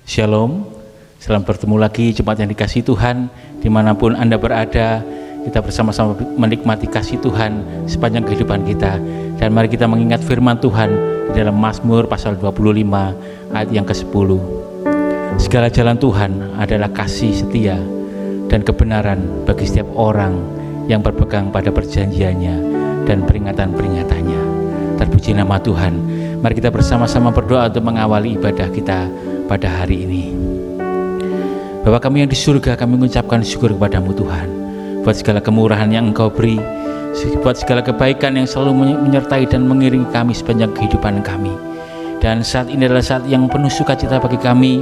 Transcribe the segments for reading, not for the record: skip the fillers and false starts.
Shalom, selamat bertemu lagi jemaat yang dikasihi Tuhan. Dimanapun Anda berada, kita bersama-sama menikmati kasih Tuhan sepanjang kehidupan kita. Dan mari kita mengingat firman Tuhan di dalam Mazmur pasal 25 ayat yang ke-10. Segala jalan Tuhan adalah kasih setia dan kebenaran bagi setiap orang yang berpegang pada perjanjiannya dan peringatan-peringatannya. Terpuji nama Tuhan. Mari kita bersama-sama berdoa untuk mengawali ibadah kita pada hari ini. Bapa kami yang di surga, kami mengucapkan syukur kepadamu Tuhan, buat segala kemurahan yang Engkau beri, buat segala kebaikan yang selalu menyertai dan mengiringi kami sepanjang kehidupan kami. Dan saat ini adalah saat yang penuh sukacita bagi kami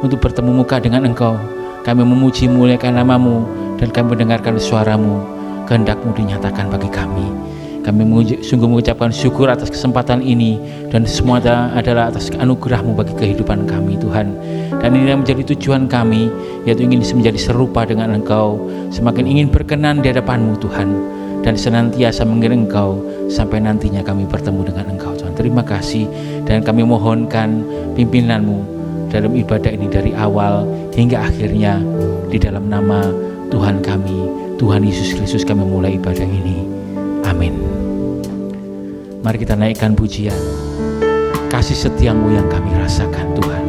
untuk bertemu muka dengan Engkau. Kami memuji muliakan nama-Mu dan kami mendengarkan suara-Mu, kehendak-Mu dinyatakan bagi kami. Kami sungguh mengucapkan syukur atas kesempatan ini, dan semua adalah atas anugerah-Mu bagi kehidupan kami Tuhan. Dan ini yang menjadi tujuan kami, yaitu ingin menjadi serupa dengan Engkau, semakin ingin berkenan di hadapan-Mu Tuhan, dan senantiasa mengiring Engkau sampai nantinya kami bertemu dengan Engkau Tuhan. Terima kasih, dan kami mohonkan pimpinan-Mu dalam ibadah ini dari awal hingga akhirnya. Di dalam nama Tuhan kami, Tuhan Yesus Kristus, kami mulai ibadah ini. Amin. Mari kita naikkan pujian. Kasih setiamu yang kami rasakan Tuhan.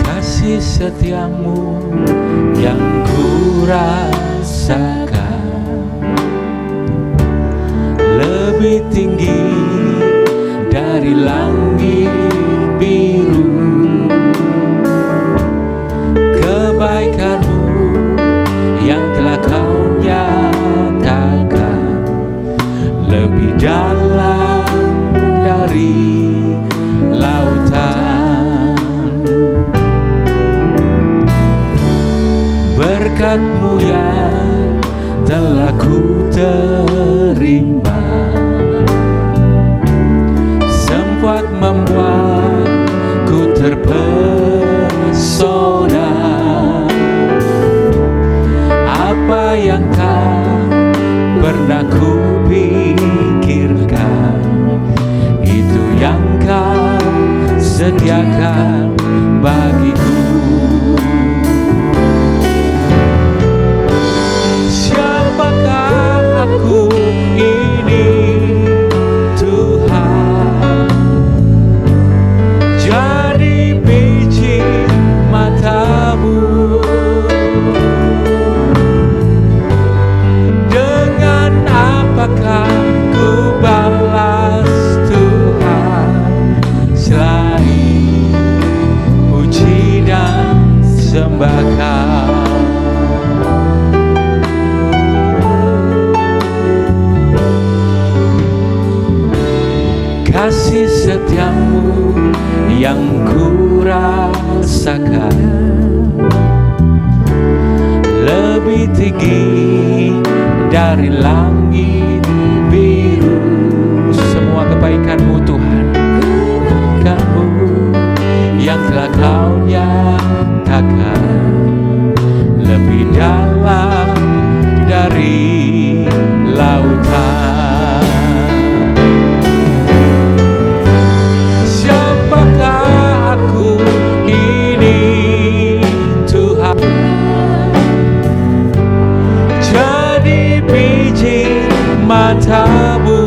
Kasih setiamu yang ku rasakan lebih tinggi dari langit biru. Kebaikan-Mu yang telah Kau nyatakan lebih dalam dari lautan. Berkat-Mu yang telah ku terima sempat membuatku terpesona. Apa yang tak pernah ku pikirkan, itu yang Kau sediakan bagiku. Siapakah aku ini Tuhan? Jadi biji mata-Mu. Dengan apakah ku balas Tuhan selain puji dan sembah Kau? Kasih setiamu yang ku rasakan lebih tinggi dari langit biru. Semua kebaikan-Mu Tuhan, kebaikan-Mu yang telah Kau nyatakan lebih dalam dari lautan. Mata-Mu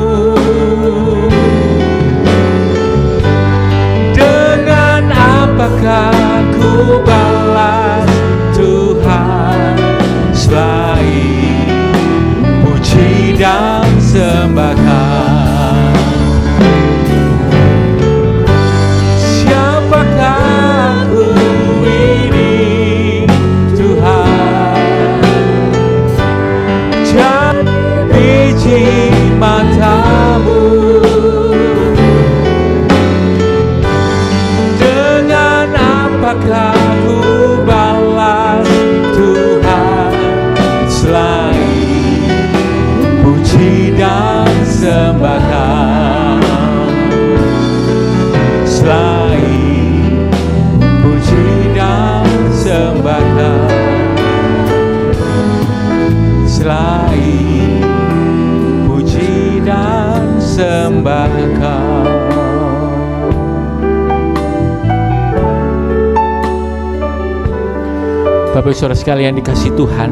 Bapak Saudara sekalian dikasih Tuhan,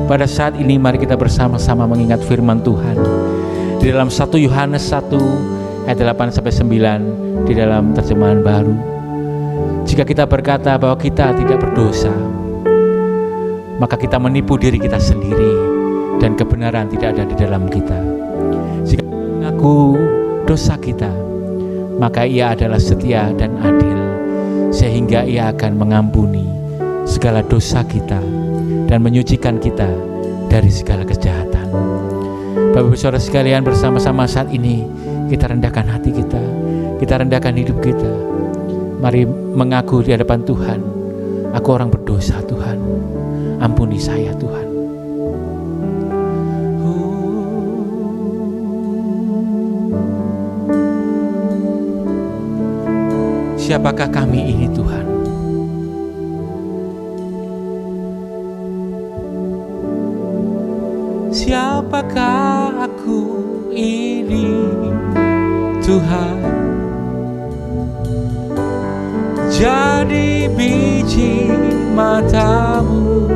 pada saat ini mari kita bersama-sama mengingat firman Tuhan di dalam 1 Yohanes 1 ayat 8-9 di dalam terjemahan baru. Jika kita berkata bahwa kita tidak berdosa, maka kita menipu diri kita sendiri dan kebenaran tidak ada di dalam kita. Jika mengaku dosa kita, maka Ia adalah setia dan adil, sehingga Ia akan mengampuni segala dosa kita dan menyucikan kita dari segala kejahatan. Bapak Saudara sekalian, bersama-sama saat ini kita rendahkan hati kita rendahkan hidup kita. Mari mengaku di hadapan Tuhan, aku orang berdosa Tuhan, ampuni saya Tuhan. Siapakah kami ini Tuhan? Siapakah aku ini Tuhan? Jadi biji matamu,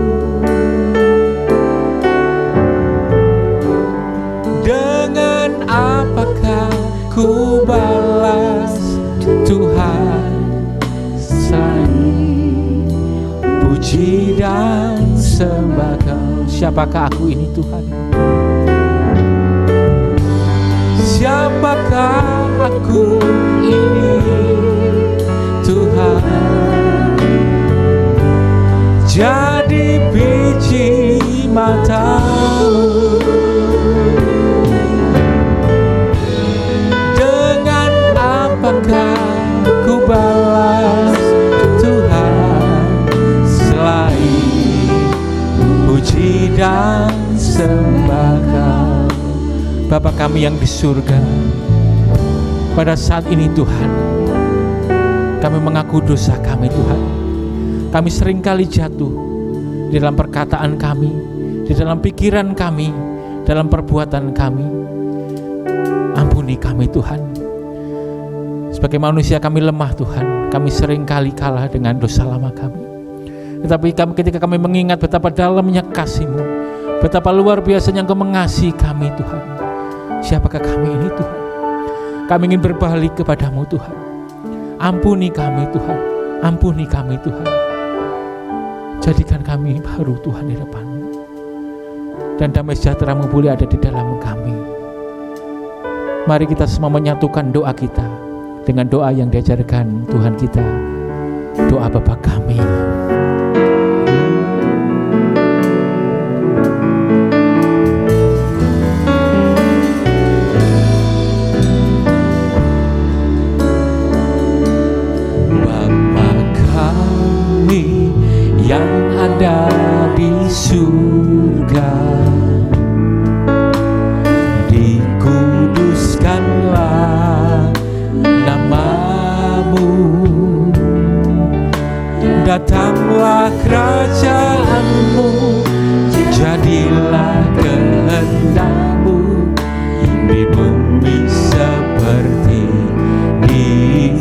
dengan apakah ku balas Tuhan selain puji dan sembah Kau? Siapakah aku ini Tuhan? Siapakah aku ini Tuhan? Jadi biji matamu, dengan apakah ku balas Tuhan selain puji dan sembah Kau? Bapa kami yang di surga, pada saat ini Tuhan, kami mengaku dosa kami Tuhan. Kami seringkali jatuh di dalam perkataan kami, di dalam pikiran kami, dalam perbuatan kami. Ampuni kami Tuhan. Sebagai manusia kami lemah Tuhan, kami seringkali kalah dengan dosa lama kami. Tetapi ketika kami mengingat betapa dalamnya kasih-Mu, betapa luar biasanya Engkau mengasihi kami Tuhan, siapakah kami ini Tuhan? Kami ingin berbalik kepada-Mu Tuhan. Ampuni kami Tuhan, ampuni kami Tuhan. Jadikan kami baru Tuhan di depan-Mu, dan damai sejahtera-Mu boleh ada di dalam kami. Mari kita semua menyatukan doa kita dengan doa yang diajarkan Tuhan kita, doa Bapa kami. Yang ada di surga, dikuduskanlah nama-Mu, datanglah kerajaan-Mu, jadilah kehendak-Mu di bumi seperti di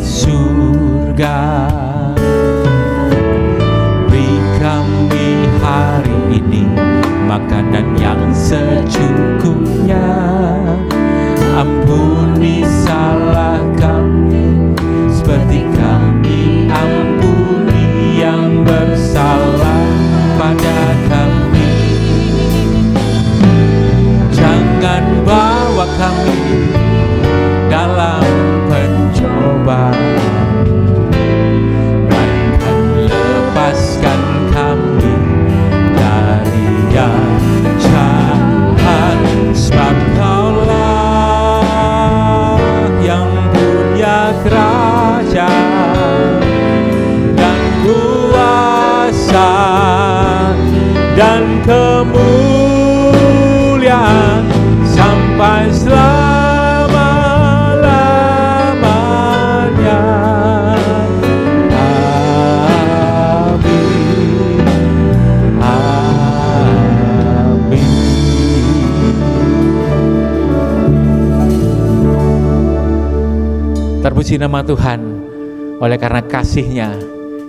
surga. Kami hari ini makanan yang secukupnya, ampuni salah kami seperti kami ampuni yang bersalah pada kami. Jangan bawa kami dalam pencobaan, lepaskan kami dari yang jahat, sebab Kaulah yang punya kerajaan dan kuasa dan kemuliaan sampai selama-lamanya. Terpuji nama Tuhan. Oleh karena kasih-Nya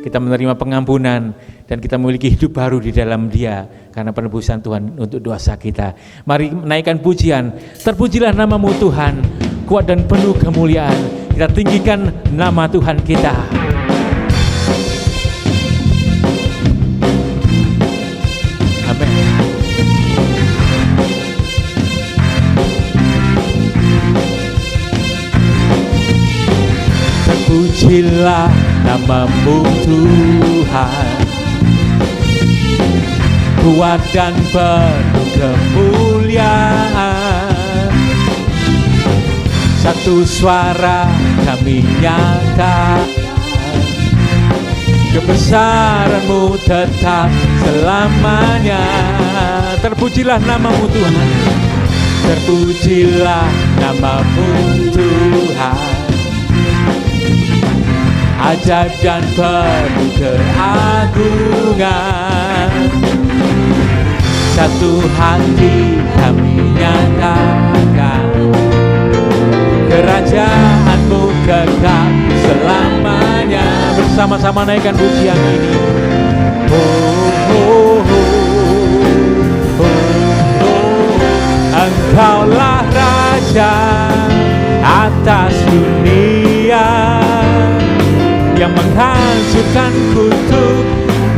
kita menerima pengampunan, dan kita memiliki hidup baru di dalam Dia karena penebusan Tuhan untuk dosa kita. Mari menaikkan pujian. Terpujilah nama-Mu Tuhan, kuat dan penuh kemuliaan. Kita tinggikan nama Tuhan kita. Amin. Terpujilah nama-Mu Tuhan, kuat dan penuh kemuliaan. Satu suara kami nyatakan, kebesaran-Mu tetap selamanya. Terpujilah nama-Mu Tuhan, terpujilah nama-Mu Tuhan, ajaib dan penuh keagungan. Satu hati kami nyatakan, kerajaan-Mu kekal selamanya. Bersama-sama naikkan pujian ini. Oh, oh, oh, oh, oh. Engkaulah Raja atas dunia, yang menghancurkan kutuk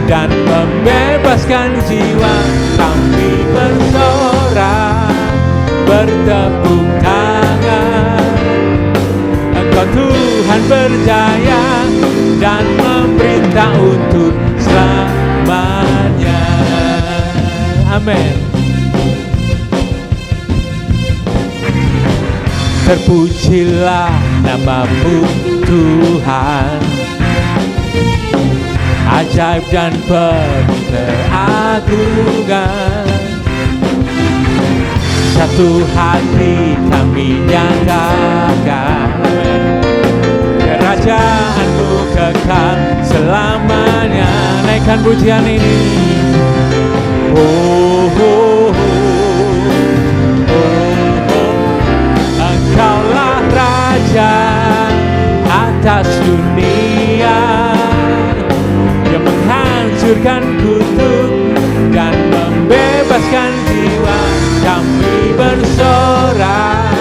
dan membebaskan jiwa. Kami bersorak, bertepuk tangan. Engkau Tuhan berjaya dan memerintah untuk selamanya. Amin. Terpujilah nama-Mu Tuhan, ajaib dan penuh keagungan. Satu hati kami nyatakan, kerajaan-Mu kekal selamanya. Naikkan pujian ini. Oh, oh, oh, oh, oh. Engkaulah Raja atas dunia, yang menghancurkan kutuk dan membebaskan jiwa. Kami bersorak,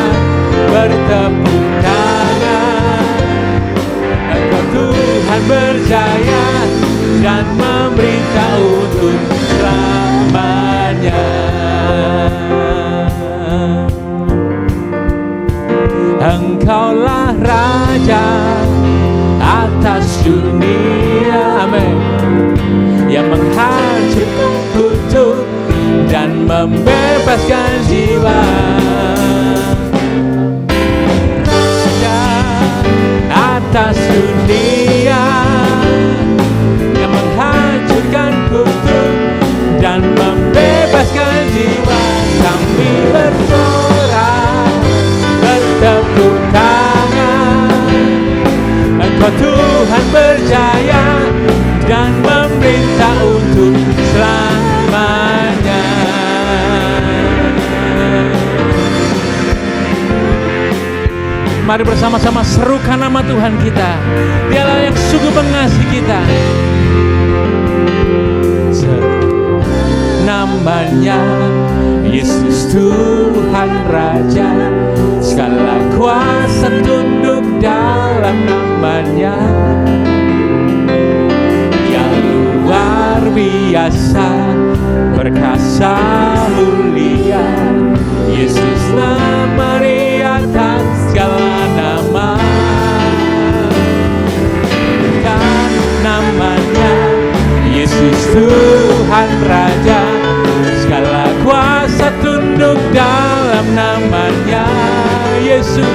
bertepuk tangan. Engkau Tuhan berjaya dan memerintah untuk selamanya. Engkaulah Raja atas dunia, amin, yang menghancurkan kutuk dan membebaskan jiwa. Raja atas dunia, yang menghancurkan kutuk dan membebaskan jiwa. Kami bersorak, bertepuk tangan. Engkau Tuhan berjaya dan memerintah untuk selamanya. Mari bersama-sama serukan nama Tuhan kita. Dialah yang sungguh mengasihi kita. Namanya Yesus Tuhan Raja, segala kuasa tunduk dalam namanya. Yang luar biasa, perkasa mulia, Yesus nama di atas segala nama. Kan namanya Yesus Tuhan Raja, segala kuasa tunduk dalam namanya. Yesus,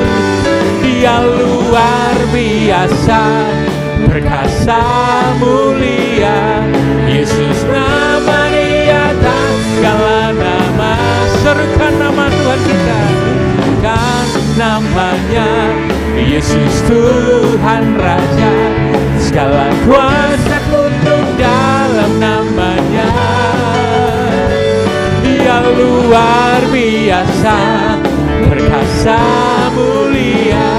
Dia luar biasa, perkasa mulia, Yesus nama di atas segala nama. Serukan nama Tuhan kita. Kan namanya Yesus Tuhan Raja, segala kuasa tunduk dalam namanya. Dia luar biasa, perkasa mulia,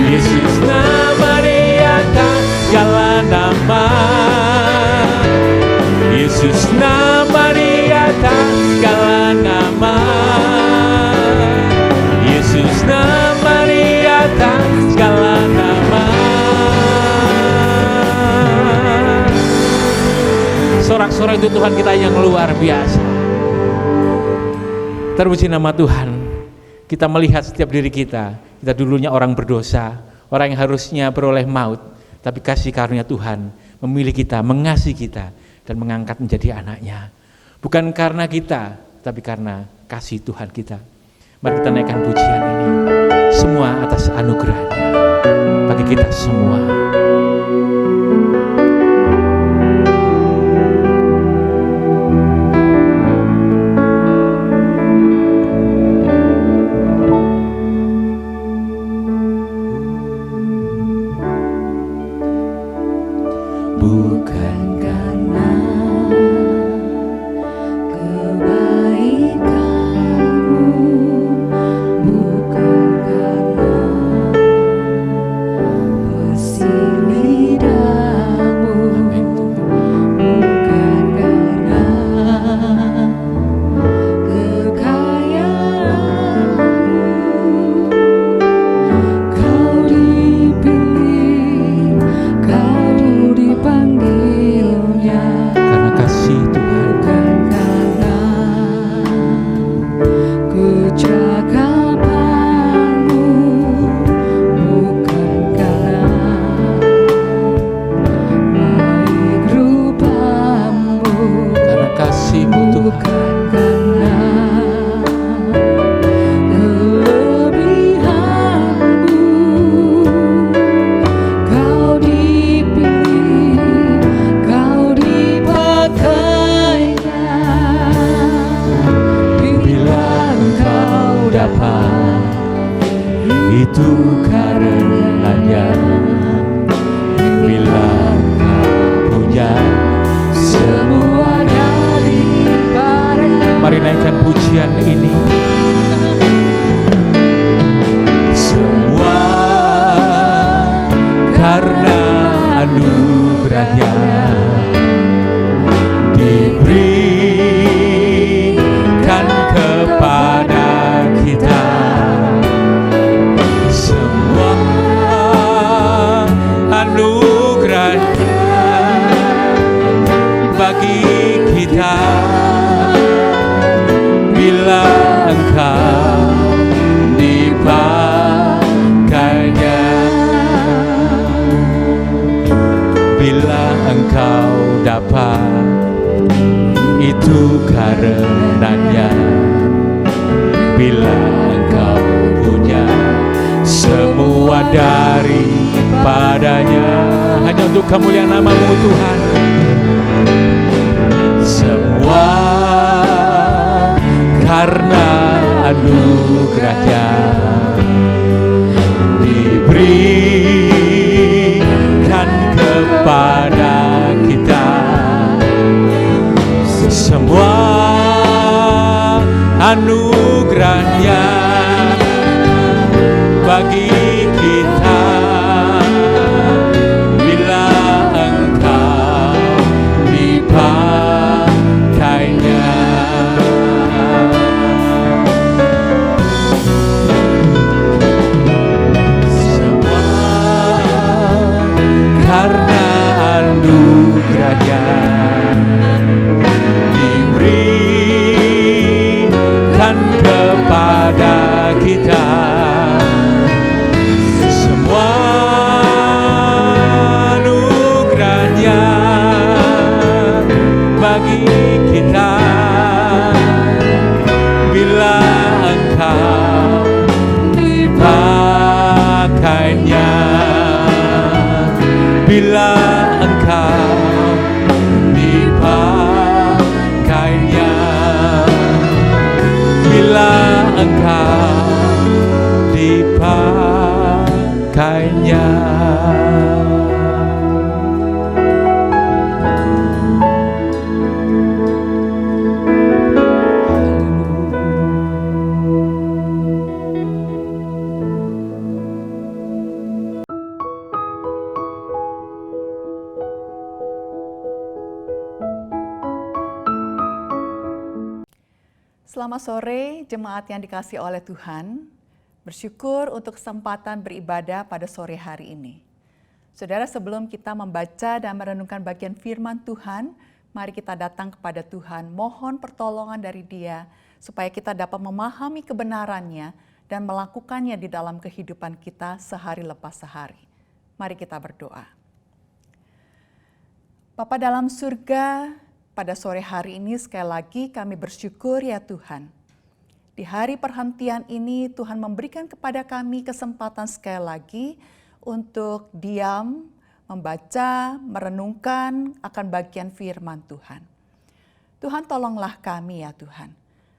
Yesus nama di atas segala nama. Yesus nama di atas segala nama. Yesus nama di atas segala nama. Sorak-sorai itu Tuhan kita yang luar biasa. Terpuji nama Tuhan. Kita melihat setiap diri kita dulunya orang berdosa, orang yang harusnya beroleh maut, tapi kasih karunia Tuhan memilih kita, mengasihi kita, dan mengangkat menjadi anaknya. Bukan karena kita, tapi karena kasih Tuhan kita. Mari kita naikkan pujian ini, semua atas anugerahnya bagi kita semua. Kemuliaan nama-Mu Tuhan. Semua karena anugerah-Nya diberikan kepada kita. Semua anugerah-Nya bagi kita. Diberikan kepada kita semua anugerah-Nya bagi kita. Bila Engkau dipakainya, bila Engkau dipakainya, bila Engkau dipakainya. Selamat sore jemaat yang dikasihi oleh Tuhan. Bersyukur untuk kesempatan beribadah pada sore hari ini. Saudara, sebelum kita membaca dan merenungkan bagian firman Tuhan, mari kita datang kepada Tuhan, mohon pertolongan dari Dia supaya kita dapat memahami kebenarannya dan melakukannya di dalam kehidupan kita sehari lepas sehari. Mari kita berdoa. Bapa dalam surga, pada sore hari ini sekali lagi kami bersyukur ya Tuhan. Di hari perhentian ini Tuhan memberikan kepada kami kesempatan sekali lagi untuk diam, membaca, merenungkan akan bagian firman Tuhan. Tuhan tolonglah kami ya Tuhan.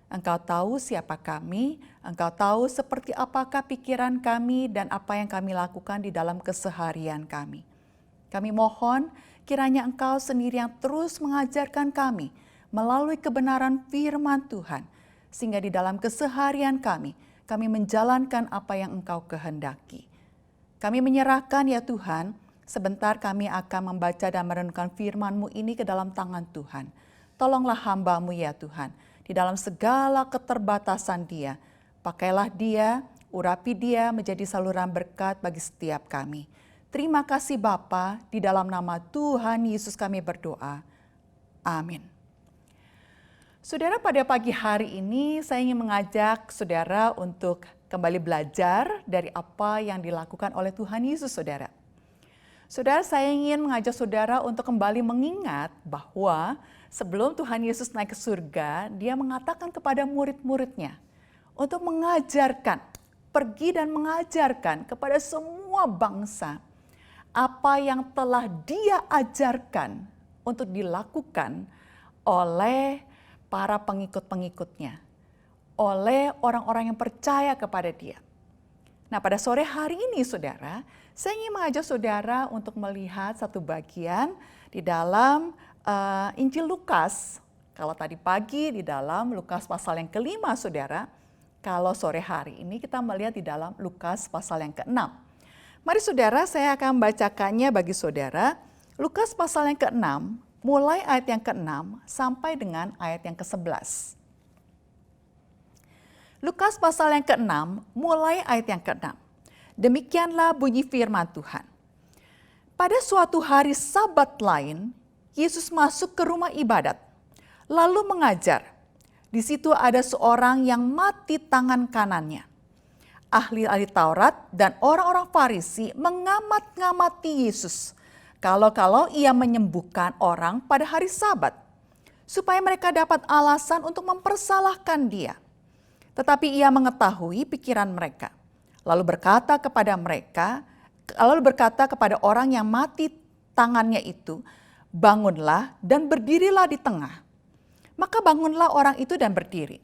Engkau tahu siapa kami, Engkau tahu seperti apakah pikiran kami dan apa yang kami lakukan di dalam keseharian kami. Kami mohon kiranya Engkau sendiri yang terus mengajarkan kami melalui kebenaran firman Tuhan, sehingga di dalam keseharian kami menjalankan apa yang Engkau kehendaki. Kami menyerahkan ya Tuhan, sebentar kami akan membaca dan merenungkan firman-Mu ini ke dalam tangan Tuhan. Tolonglah hamba-Mu ya Tuhan, di dalam segala keterbatasan dia, pakailah dia, urapi dia menjadi saluran berkat bagi setiap kami. Terima kasih Bapa, di dalam nama Tuhan Yesus kami berdoa. Amin. Saudara, pada pagi hari ini saya ingin mengajak saudara untuk kembali belajar dari apa yang dilakukan oleh Tuhan Yesus, saudara. Saudara, saya ingin mengajak saudara untuk kembali mengingat bahwa sebelum Tuhan Yesus naik ke surga, Dia mengatakan kepada murid-muridnya untuk mengajarkan, pergi dan mengajarkan kepada semua bangsa apa yang telah Dia ajarkan untuk dilakukan oleh para pengikut-pengikutnya, oleh orang-orang yang percaya kepada Dia. Nah, pada sore hari ini saudara, saya ingin mengajak saudara untuk melihat satu bagian di dalam Injil Lukas. Kalau tadi pagi di dalam Lukas pasal yang ke-5 saudara, kalau sore hari ini kita melihat di dalam Lukas pasal yang ke-6. Mari saudara, saya akan membacakannya bagi saudara. Lukas pasal yang ke-6, mulai ayat yang ke-6 sampai dengan ayat yang ke-11. Lukas pasal yang ke-6, mulai ayat yang ke-6. Demikianlah bunyi firman Tuhan. Pada suatu hari Sabat lain, Yesus masuk ke rumah ibadat, lalu mengajar. Di situ ada seorang yang mati tangan kanannya. Ahli-ahli Taurat dan orang-orang Farisi mengamat-ngamati Yesus kalau-kalau ia menyembuhkan orang pada hari Sabat, supaya mereka dapat alasan untuk mempersalahkan Dia. Tetapi ia mengetahui pikiran mereka, lalu berkata kepada orang yang mati tangannya itu, "Bangunlah dan berdirilah di tengah." Maka bangunlah orang itu dan berdiri.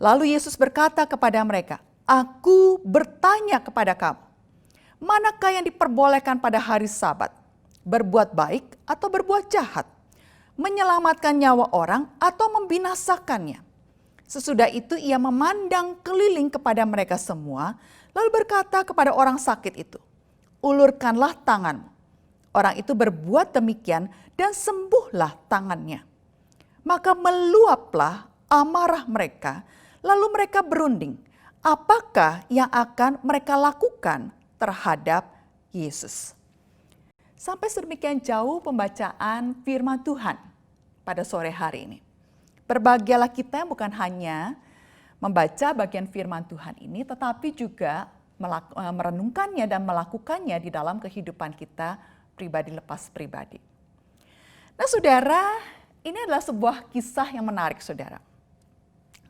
Lalu Yesus berkata kepada mereka, "Aku bertanya kepada kamu, manakah yang diperbolehkan pada hari Sabat? Berbuat baik atau berbuat jahat? Menyelamatkan nyawa orang atau membinasakannya?" Sesudah itu ia memandang keliling kepada mereka semua, lalu berkata kepada orang sakit itu, "Ulurkanlah tanganmu." Orang itu berbuat demikian dan sembuhlah tangannya. Maka meluaplah amarah mereka, lalu mereka berunding. Apakah yang akan mereka lakukan terhadap Yesus? Sampai sedemikian jauh pembacaan firman Tuhan pada sore hari ini. Berbahagialah kita yang bukan hanya membaca bagian firman Tuhan ini, tetapi juga merenungkannya dan melakukannya di dalam kehidupan kita pribadi lepas pribadi. Nah saudara, ini adalah sebuah kisah yang menarik saudara.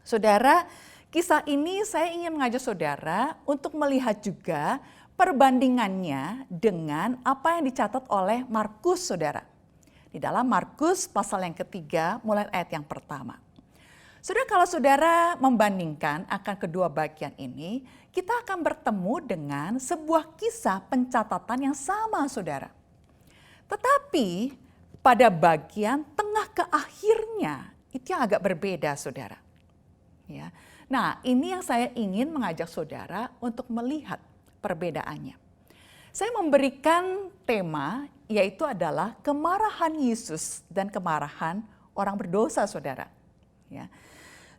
Saudara, kisah ini saya ingin mengajak saudara untuk melihat juga perbandingannya dengan apa yang dicatat oleh Markus saudara. Di dalam Markus pasal yang ketiga mulai ayat yang pertama. Saudara, kalau saudara membandingkan akan kedua bagian ini, kita akan bertemu dengan sebuah kisah pencatatan yang sama saudara. Tetapi pada bagian tengah ke akhirnya itu yang agak berbeda saudara. Ya. Nah, ini yang saya ingin mengajak saudara untuk melihat perbedaannya. Saya memberikan tema yaitu adalah kemarahan Yesus dan kemarahan orang berdosa, saudara. Ya.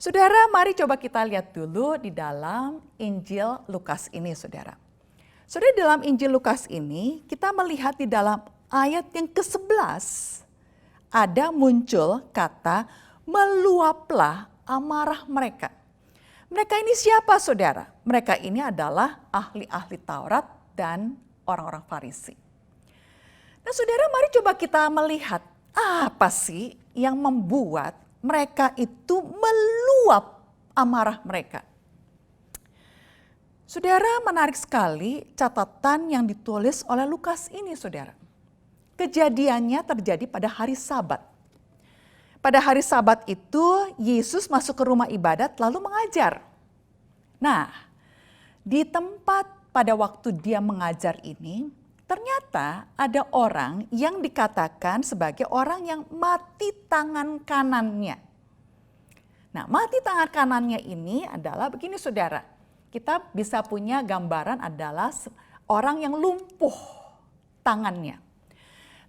Saudara, mari coba kita lihat dulu di dalam Injil Lukas ini, saudara. Saudara, dalam Injil Lukas ini kita melihat di dalam ayat yang ke-11 ada muncul kata meluaplah amarah mereka. Mereka ini siapa, saudara? Mereka ini adalah ahli-ahli Taurat dan orang-orang Farisi. Nah, saudara, mari coba kita melihat apa sih yang membuat mereka itu meluap amarah mereka. Saudara, menarik sekali catatan yang ditulis oleh Lukas ini, saudara. Kejadiannya terjadi pada hari Sabat. Pada hari Sabat itu, Yesus masuk ke rumah ibadat lalu mengajar. Nah, di tempat pada waktu dia mengajar ini, ternyata ada orang yang dikatakan sebagai orang yang mati tangan kanannya. Nah, mati tangan kanannya ini adalah begini, saudara. Kita bisa punya gambaran adalah orang yang lumpuh tangannya.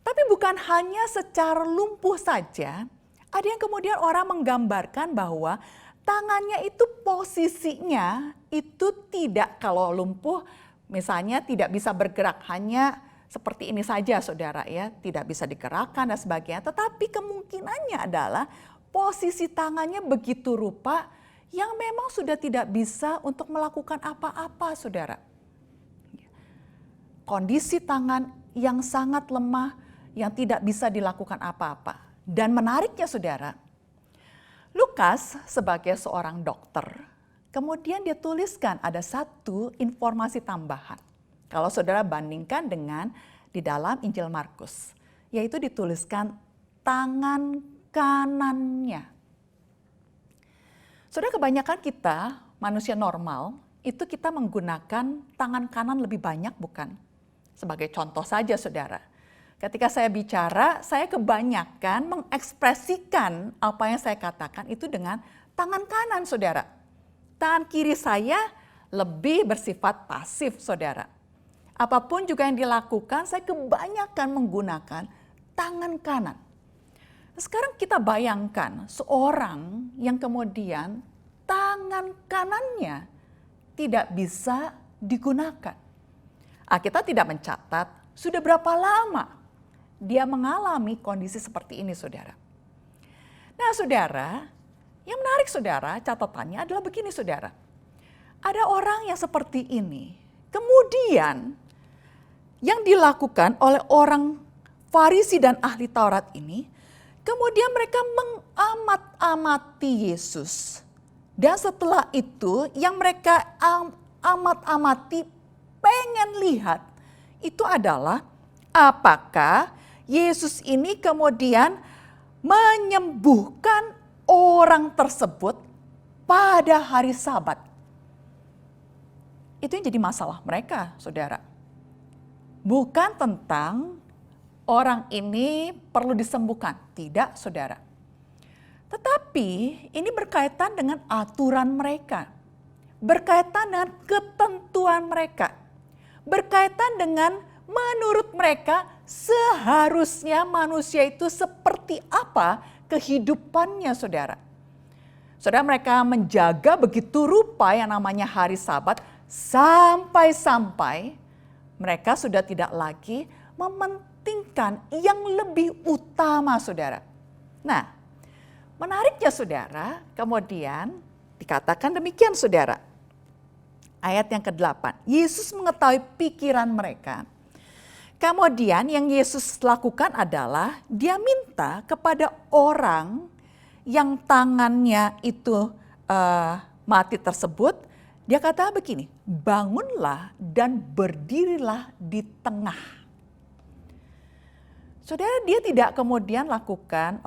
Tapi bukan hanya secara lumpuh saja, ada yang kemudian orang menggambarkan bahwa tangannya itu posisinya itu tidak, kalau lumpuh misalnya tidak bisa bergerak, hanya seperti ini saja, saudara, ya, tidak bisa digerakkan dan sebagainya. Tetapi kemungkinannya adalah posisi tangannya begitu rupa yang memang sudah tidak bisa untuk melakukan apa-apa, saudara. Kondisi tangan yang sangat lemah, yang tidak bisa dilakukan apa-apa. Dan menariknya, saudara, Lukas sebagai seorang dokter, kemudian dia tuliskan ada satu informasi tambahan. Kalau saudara bandingkan dengan di dalam Injil Markus, yaitu dituliskan tangan kanannya. Saudara, kebanyakan kita manusia normal itu kita menggunakan tangan kanan lebih banyak, bukan? Sebagai contoh saja, saudara. Ketika saya bicara, saya kebanyakan mengekspresikan apa yang saya katakan itu dengan tangan kanan, saudara. Tangan kiri saya lebih bersifat pasif, saudara. Apapun juga yang dilakukan, saya kebanyakan menggunakan tangan kanan. Sekarang kita bayangkan seorang yang kemudian tangan kanannya tidak bisa digunakan. Kita tidak mencatat sudah berapa lama dia mengalami kondisi seperti ini, saudara. Nah, saudara, yang menarik, saudara, catatannya adalah begini, saudara. Ada orang yang seperti ini, kemudian yang dilakukan oleh orang Farisi dan ahli Taurat ini, kemudian mereka mengamat-amati Yesus. Dan setelah itu yang mereka amat-amati, pengen lihat, itu adalah apakah Yesus ini kemudian menyembuhkan orang tersebut pada hari Sabat. Itu yang jadi masalah mereka, saudara. Bukan tentang orang ini perlu disembuhkan, tidak, saudara. Tetapi ini berkaitan dengan aturan mereka, berkaitan dengan ketentuan mereka, berkaitan dengan menurut mereka seharusnya manusia itu seperti apa kehidupannya, saudara. Saudara, mereka menjaga begitu rupa yang namanya hari Sabat sampai-sampai mereka sudah tidak lagi mementingkan yang lebih utama, saudara. Nah, menariknya, saudara, kemudian dikatakan demikian, saudara. Ayat yang ke-8, Yesus mengetahui pikiran mereka. Kemudian yang Yesus lakukan adalah dia minta kepada orang yang tangannya itu mati tersebut, dia kata begini, bangunlah dan berdirilah di tengah. Saudara, dia tidak kemudian lakukan,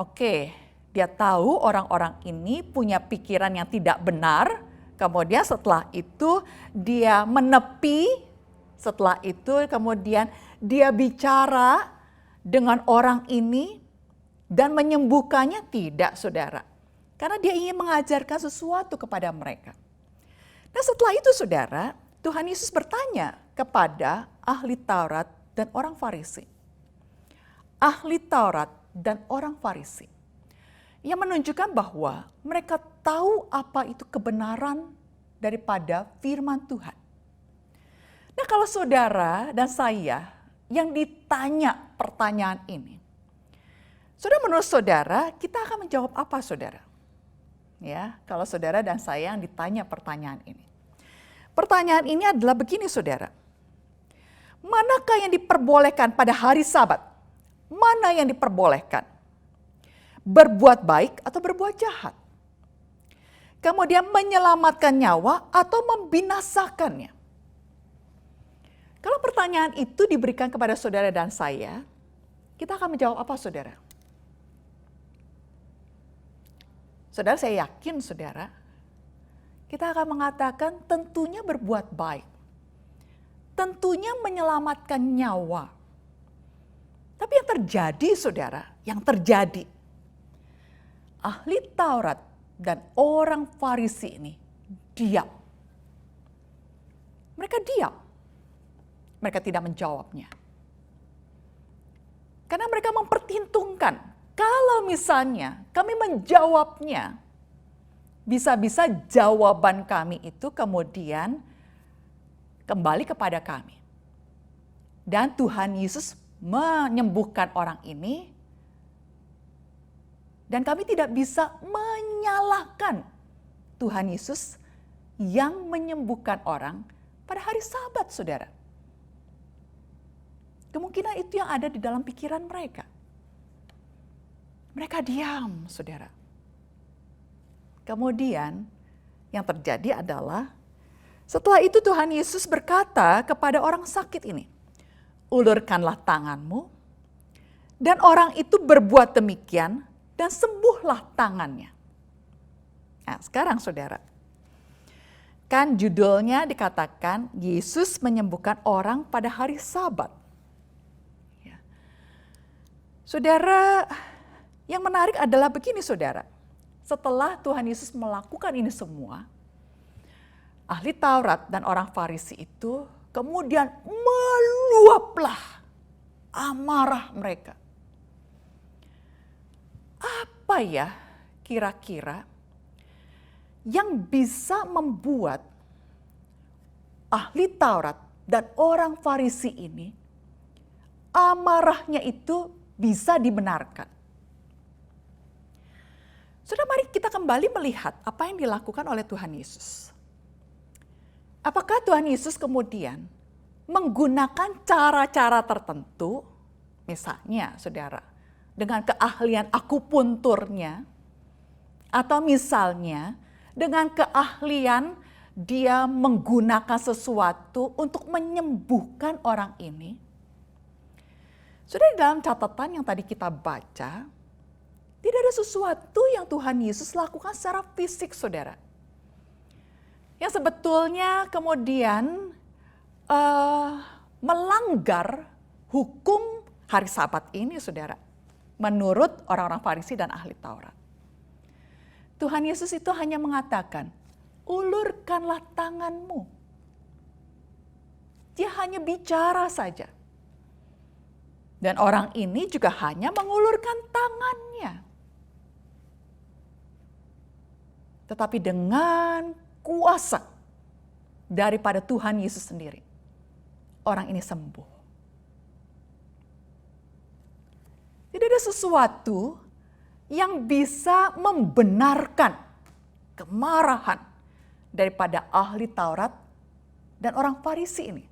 dia tahu orang-orang ini punya pikiran yang tidak benar, kemudian setelah itu dia menepi, setelah itu kemudian dia bicara dengan orang ini dan menyembuhkannya, tidak, saudara. Karena dia ingin mengajarkan sesuatu kepada mereka. Nah, setelah itu, saudara, Tuhan Yesus bertanya kepada ahli Taurat dan orang Farisi. Ahli Taurat dan orang Farisi. yang menunjukkan bahwa mereka tahu apa itu kebenaran daripada firman Tuhan. Nah, kalau saudara dan saya yang ditanya pertanyaan ini, menurut saudara, kita akan menjawab apa, saudara? Ya, kalau saudara dan saya yang ditanya pertanyaan ini. Pertanyaan ini adalah begini, saudara. Manakah yang diperbolehkan pada hari Sabat? Mana yang diperbolehkan? Berbuat baik atau berbuat jahat? Kemudian menyelamatkan nyawa atau membinasakannya? Kalau pertanyaan itu diberikan kepada saudara dan saya, kita akan menjawab apa, saudara? Saudara, saya yakin, saudara, kita akan mengatakan tentunya berbuat baik. Tentunya menyelamatkan nyawa. Tapi yang terjadi, saudara, ahli Taurat dan orang Farisi ini diam. Mereka diam. Mereka tidak menjawabnya. Karena mereka memperhitungkan, kalau misalnya kami menjawabnya, bisa-bisa jawaban kami itu kemudian kembali kepada kami. Dan Tuhan Yesus menyembuhkan orang ini, dan kami tidak bisa menyalahkan Tuhan Yesus yang menyembuhkan orang pada hari Sabat, saudara. Kemungkinan itu yang ada di dalam pikiran mereka. Mereka diam, saudara. Kemudian yang terjadi adalah setelah itu Tuhan Yesus berkata kepada orang sakit ini, "Ulurkanlah tanganmu." Dan orang itu berbuat demikian dan sembuhlah tangannya. Nah, sekarang saudara, kan judulnya dikatakan Yesus menyembuhkan orang pada hari Sabat. Ya. Saudara, yang menarik adalah begini, saudara. Setelah Tuhan Yesus melakukan ini semua, ahli Taurat dan orang Farisi itu kemudian meluaplah amarah mereka. Apa ya kira-kira yang bisa membuat ahli Taurat dan orang Farisi ini amarahnya itu bisa dibenarkan? Saudara, mari kita kembali melihat apa yang dilakukan oleh Tuhan Yesus. Apakah Tuhan Yesus kemudian menggunakan cara-cara tertentu, misalnya saudara, dengan keahlian akupunturnya, atau misalnya dengan keahlian dia menggunakan sesuatu untuk menyembuhkan orang ini? Sudah dalam catatan yang tadi kita baca, tidak ada sesuatu yang Tuhan Yesus lakukan secara fisik, saudara. Yang sebetulnya kemudian melanggar hukum hari Sabat ini, saudara. Menurut orang-orang Farisi dan ahli Taurat. Tuhan Yesus itu hanya mengatakan, ulurkanlah tanganmu. Dia hanya bicara saja. Dan orang ini juga hanya mengulurkan tangannya. Tetapi dengan kuasa daripada Tuhan Yesus sendiri, orang ini sembuh. Tidak ada sesuatu yang bisa membenarkan kemarahan daripada ahli Taurat dan orang Farisi ini.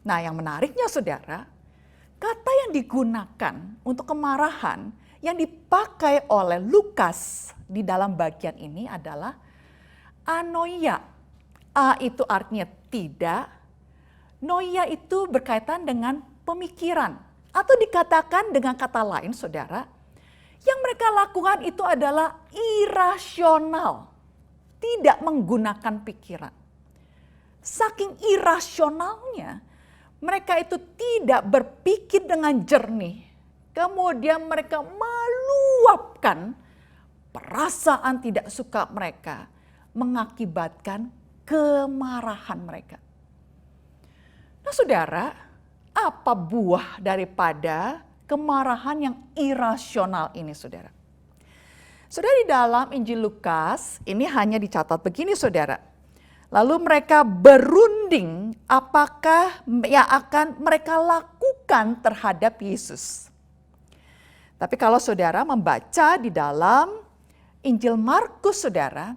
Nah, yang menariknya, saudara, kata yang digunakan untuk kemarahan yang dipakai oleh Lukas di dalam bagian ini adalah anoia. A itu artinya tidak, noia itu berkaitan dengan pemikiran. Atau dikatakan dengan kata lain, saudara, yang mereka lakukan itu adalah irasional. Tidak menggunakan pikiran. Saking irasionalnya, mereka itu tidak berpikir dengan jernih. Kemudian mereka meluapkan perasaan tidak suka mereka, mengakibatkan kemarahan mereka. Nah, saudara, apa buah daripada kemarahan yang irasional ini, saudara? Saudara, di dalam Injil Lukas ini hanya dicatat begini saudara. Lalu mereka berunding apakah yang akan mereka lakukan terhadap Yesus. Tapi kalau saudara membaca di dalam Injil Markus saudara,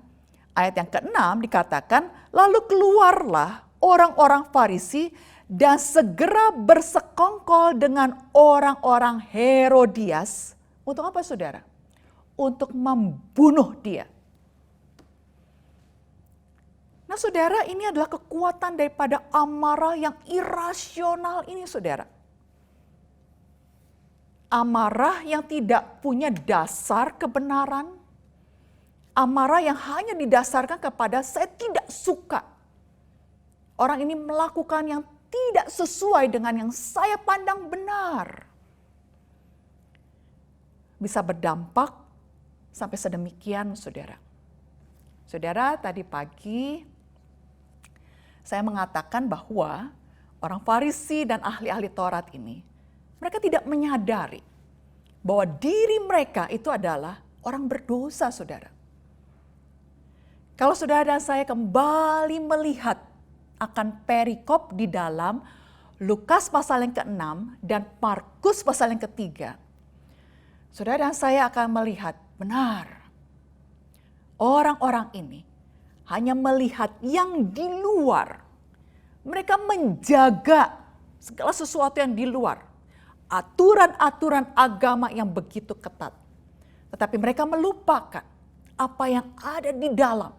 ayat yang ke-6 dikatakan, lalu keluarlah orang-orang Farisi dan segera bersekongkol dengan orang-orang Herodias. Untuk apa saudara? Untuk membunuh dia. Nah saudara, ini adalah kekuatan daripada amarah yang irasional ini saudara. Amarah yang tidak punya dasar kebenaran. Amarah yang hanya didasarkan kepada saya tidak suka. Orang ini melakukan yang tidak sesuai dengan yang saya pandang benar. Bisa berdampak sampai sedemikian saudara. Saudara, tadi pagi saya mengatakan bahwa orang Farisi dan ahli-ahli Taurat ini, mereka tidak menyadari bahwa diri mereka itu adalah orang berdosa, saudara. Kalau saudara dan saya kembali melihat akan perikop di dalam Lukas pasal yang ke-6 dan Markus pasal yang ke-3, saudara dan saya akan melihat benar. Orang-orang ini hanya melihat yang di luar. Mereka menjaga segala sesuatu yang di luar. Aturan-aturan agama yang begitu ketat. Tetapi mereka melupakan apa yang ada di dalam.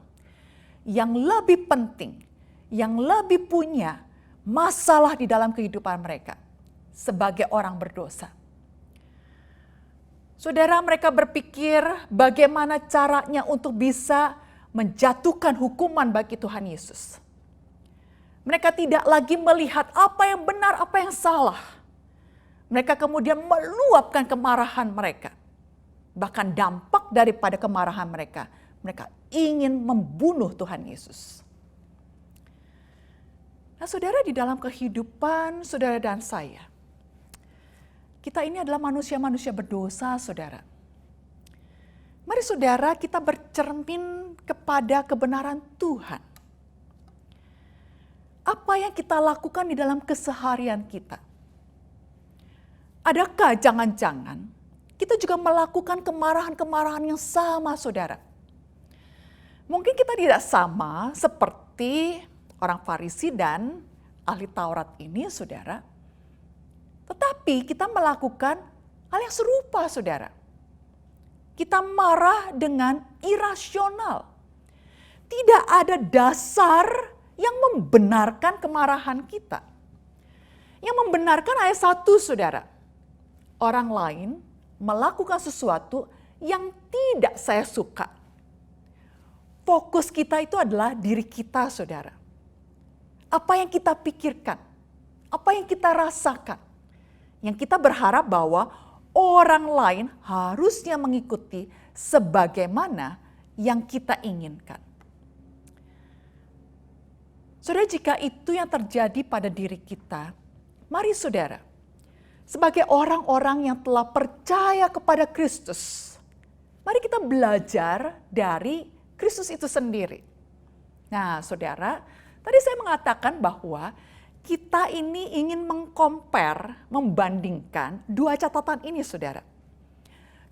Yang lebih penting, yang lebih punya masalah di dalam kehidupan mereka. Sebagai orang berdosa. Saudara, mereka berpikir bagaimana caranya untuk bisa menjatuhkan hukuman bagi Tuhan Yesus. Mereka tidak lagi melihat apa yang benar, apa yang salah. Mereka kemudian meluapkan kemarahan mereka. Bahkan dampak daripada kemarahan mereka, mereka ingin membunuh Tuhan Yesus. Nah saudara, di dalam kehidupan saudara dan saya, kita ini adalah manusia-manusia berdosa saudara. Mari saudara kita bercermin kepada kebenaran Tuhan. Apa yang kita lakukan di dalam keseharian kita? Adakah jangan-jangan kita juga melakukan kemarahan-kemarahan yang sama saudara? Mungkin kita tidak sama seperti orang Farisi dan ahli Taurat ini saudara. Tetapi kita melakukan hal yang serupa saudara. Kita marah dengan irasional. Tidak ada dasar yang membenarkan kemarahan kita. Yang membenarkan ayat 1 saudara. Orang lain melakukan sesuatu yang tidak saya suka. Fokus kita itu adalah diri kita saudara. Apa yang kita pikirkan. Apa yang kita rasakan. Yang kita berharap bahwa orang lain harusnya mengikuti sebagaimana yang kita inginkan. Saudara, jika itu yang terjadi pada diri kita, mari saudara, sebagai orang-orang yang telah percaya kepada Kristus, mari kita belajar dari Kristus itu sendiri. Nah saudara, tadi saya mengatakan bahwa kita ini ingin membandingkan dua catatan ini saudara.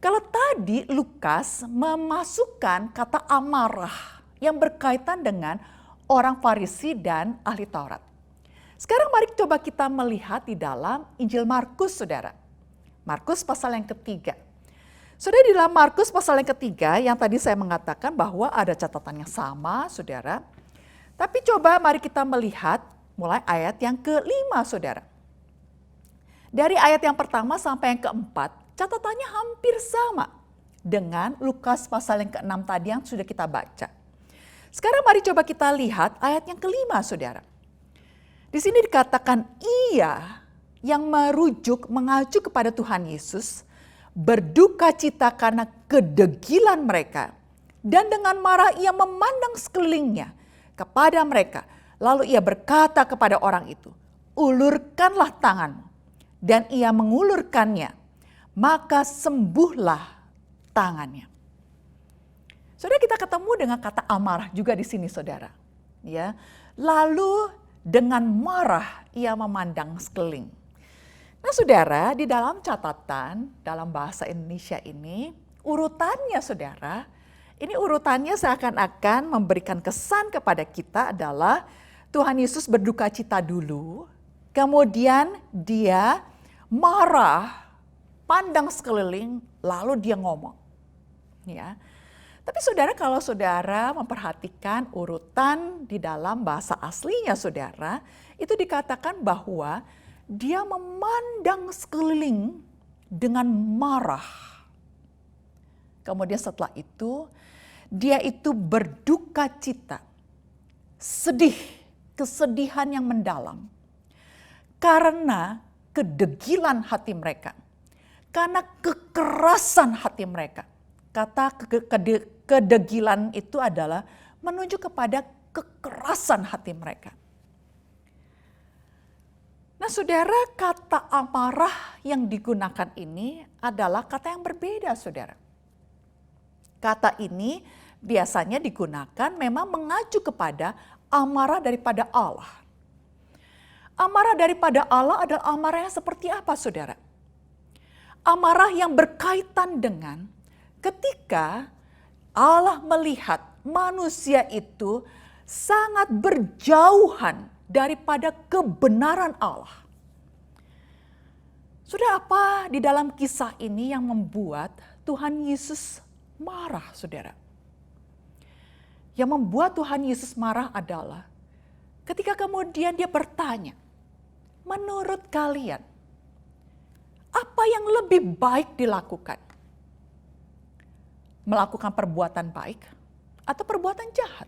Kalau tadi Lukas memasukkan kata amarah yang berkaitan dengan orang Farisi dan ahli Taurat. Sekarang mari coba kita melihat di dalam Injil Markus saudara. Markus pasal yang ketiga. Saudara, di dalam Markus pasal yang ketiga yang tadi saya mengatakan bahwa ada catatan yang sama saudara. Tapi coba mari kita melihat mulai ayat yang ke-5 saudara. Dari ayat yang pertama sampai yang ke-4, catatannya hampir sama dengan Lukas pasal yang ke-6 tadi yang sudah kita baca. Sekarang mari coba kita lihat ayat yang ke-5 saudara. Di sini dikatakan ia yang mengacu kepada Tuhan Yesus berduka cita karena kedegilan mereka. Dan dengan marah ia memandang sekelilingnya kepada mereka. Lalu ia berkata kepada orang itu, ulurkanlah tanganmu. Dan ia mengulurkannya, maka sembuhlah tangannya. Saudara, kita ketemu dengan kata amarah juga di sini, saudara. Ya, lalu dengan marah ia memandang sekeliling. Nah, saudara, di dalam catatan dalam bahasa Indonesia ini urutannya, saudara, ini urutannya seakan-akan memberikan kesan kepada kita adalah Tuhan Yesus berduka cita dulu, kemudian dia marah, pandang sekeliling, lalu dia ngomong. Ya. Tapi saudara, kalau saudara memperhatikan urutan di dalam bahasa aslinya saudara, itu dikatakan bahwa dia memandang sekeliling dengan marah. Kemudian setelah itu, dia itu berduka cita, sedih, kesedihan yang mendalam. Karena kedegilan hati mereka, karena kekerasan hati mereka. Kata kedegilan itu adalah menunjuk kepada kekerasan hati mereka. Nah, saudara, kata amarah yang digunakan ini adalah kata yang berbeda, saudara. Kata ini biasanya digunakan memang mengacu kepada amarah daripada Allah. Amarah daripada Allah adalah amarah yang seperti apa, saudara? Amarah yang berkaitan dengan ketika Allah melihat manusia itu sangat berjauhan daripada kebenaran Allah. Sudah apa di dalam kisah ini yang membuat Tuhan Yesus marah, saudara? Yang membuat Tuhan Yesus marah adalah ketika kemudian dia bertanya, menurut kalian, apa yang lebih baik dilakukan? Melakukan perbuatan baik atau perbuatan jahat?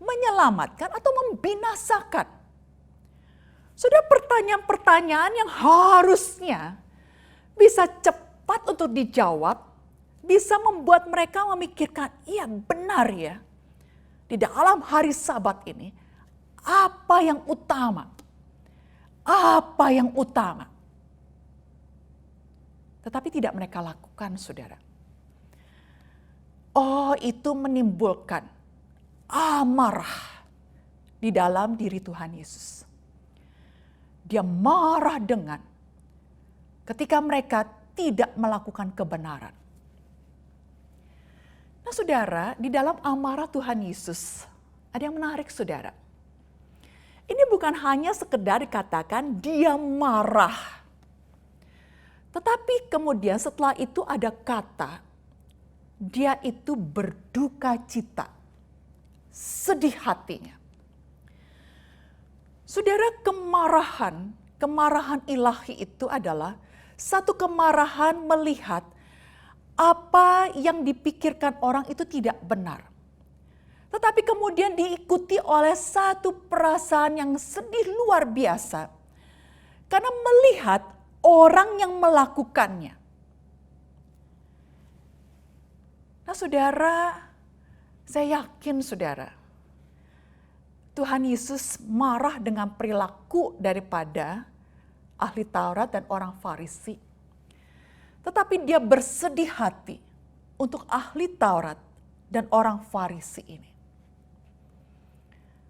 Menyelamatkan atau membinasakan? Sudah pertanyaan-pertanyaan yang harusnya bisa cepat untuk dijawab, bisa membuat mereka memikirkan, iya benar ya, di dalam hari Sabat ini, apa yang utama? Apa yang utama? Tetapi tidak mereka lakukan, saudara. Oh, itu menimbulkan amarah di dalam diri Tuhan Yesus. Dia marah dengan ketika mereka tidak melakukan kebenaran. Nah, saudara, di dalam amarah Tuhan Yesus ada yang menarik, saudara. Ini bukan hanya sekedar dikatakan dia marah. Tetapi kemudian setelah itu ada kata, dia itu berduka cita, sedih hatinya. Saudara, kemarahan ilahi itu adalah satu kemarahan melihat apa yang dipikirkan orang itu tidak benar. Tetapi kemudian diikuti oleh satu perasaan yang sedih luar biasa. Karena melihat orang yang melakukannya. Nah, saudara, saya yakin, saudara, Tuhan Yesus marah dengan perilaku daripada ahli Taurat dan orang Farisi. Tetapi dia bersedih hati untuk ahli Taurat dan orang Farisi ini.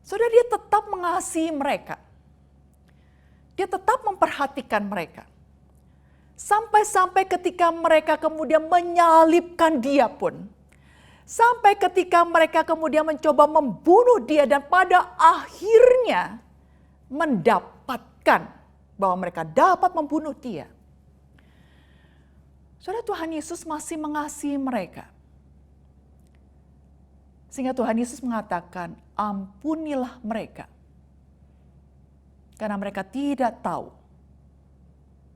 Saudara, dia tetap mengasihi mereka. Dia tetap memperhatikan mereka. Sampai-sampai ketika mereka kemudian menyalibkan dia pun. Sampai ketika mereka kemudian mencoba membunuh dia dan pada akhirnya mendapatkan bahwa mereka dapat membunuh dia. Saudara, Tuhan Yesus masih mengasihi mereka. Sehingga Tuhan Yesus mengatakan, ampunilah mereka. Karena mereka tidak tahu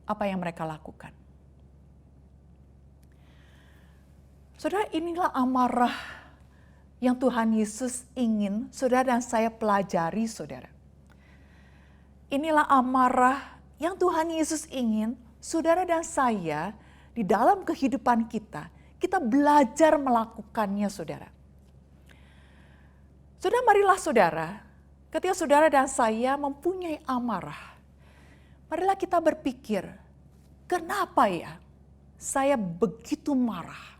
apa yang mereka lakukan. Saudara, inilah amarah yang Tuhan Yesus ingin saudara dan saya pelajari, saudara. Inilah amarah yang Tuhan Yesus ingin saudara dan saya di dalam kehidupan kita belajar melakukannya, saudara. Saudara, marilah saudara, ketika saudara dan saya mempunyai amarah, marilah kita berpikir, kenapa ya saya begitu marah?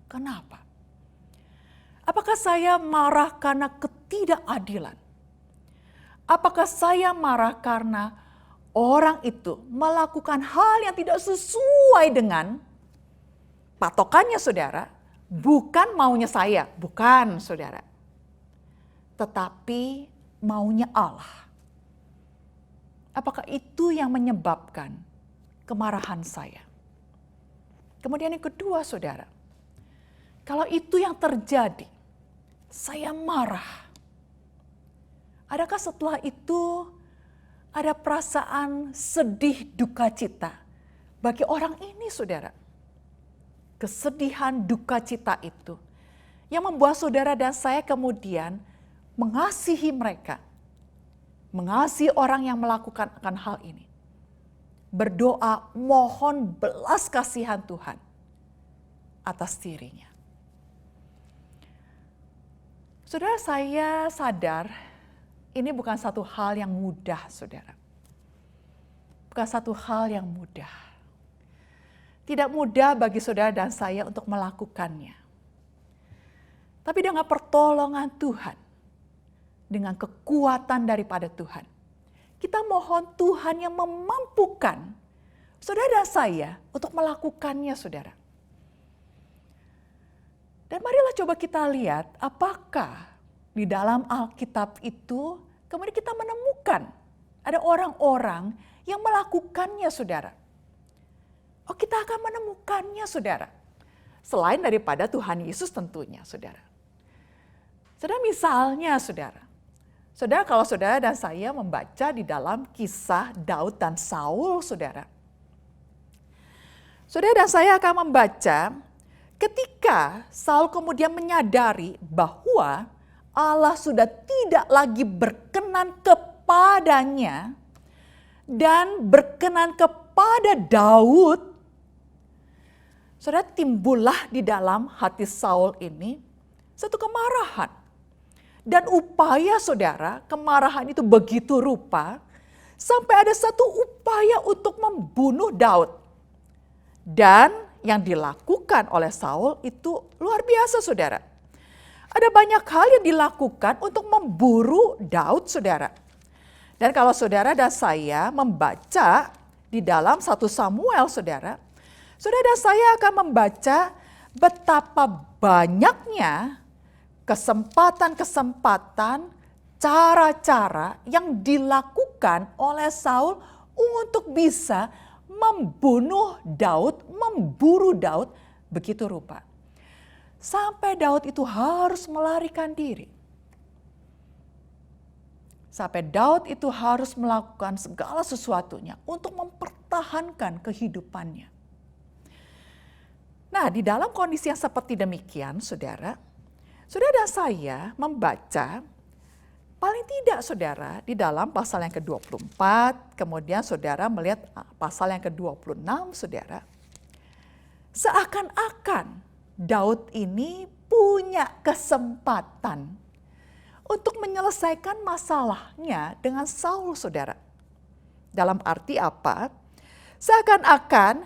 Kenapa? Apakah saya marah karena ketidakadilan? Apakah saya marah karena orang itu melakukan hal yang tidak sesuai dengan patokannya saudara? Bukan maunya saya, bukan saudara. Tetapi maunya Allah. Apakah itu yang menyebabkan kemarahan saya? Kemudian yang kedua saudara, kalau itu yang terjadi, saya marah. Adakah setelah itu ada perasaan sedih duka cita bagi orang ini saudara? Kesedihan duka cita itu yang membuat saudara dan saya kemudian mengasihi mereka. Mengasihi orang yang melakukan akan hal ini. Berdoa mohon belas kasihan Tuhan atas dirinya. Saudara, saya sadar ini bukan satu hal yang mudah, saudara. Bukan satu hal yang mudah. Tidak mudah bagi saudara dan saya untuk melakukannya. Tapi dengan pertolongan Tuhan, dengan kekuatan daripada Tuhan, kita mohon Tuhan yang memampukan saudara dan saya untuk melakukannya, saudara. Dan marilah coba kita lihat apakah di dalam Alkitab itu kemudian kita menemukan ada orang-orang yang melakukannya, saudara. Oh, kita akan menemukannya, saudara. Selain daripada Tuhan Yesus tentunya, saudara. Saudara, misalnya, saudara. Saudara, kalau saudara dan saya membaca di dalam kisah Daud dan Saul, saudara. Saudara dan saya akan membaca ketika Saul kemudian menyadari bahwa Allah sudah tidak lagi berkenan kepadanya dan berkenan kepada Daud. Saudara, timbullah di dalam hati Saul ini satu kemarahan. Dan upaya saudara, kemarahan itu begitu rupa sampai ada satu upaya untuk membunuh Daud. Dan yang dilakukan oleh Saul itu luar biasa, saudara. Ada banyak hal yang dilakukan untuk memburu Daud, saudara. Dan kalau saudara dan saya membaca di dalam 1 Samuel, saudara dan saya akan membaca betapa banyaknya kesempatan-kesempatan, cara-cara yang dilakukan oleh Saul untuk bisa membunuh Daud, memburu Daud begitu rupa. Sampai Daud itu harus melarikan diri. Sampai Daud itu harus melakukan segala sesuatunya untuk mempertahankan kehidupannya. Nah, di dalam kondisi yang seperti demikian, saudara dan saya membaca paling tidak saudara di dalam pasal yang ke-24, kemudian saudara melihat pasal yang ke-26, saudara. Seakan-akan Daud ini punya kesempatan untuk menyelesaikan masalahnya dengan Saul, saudara. Dalam arti apa? Seakan-akan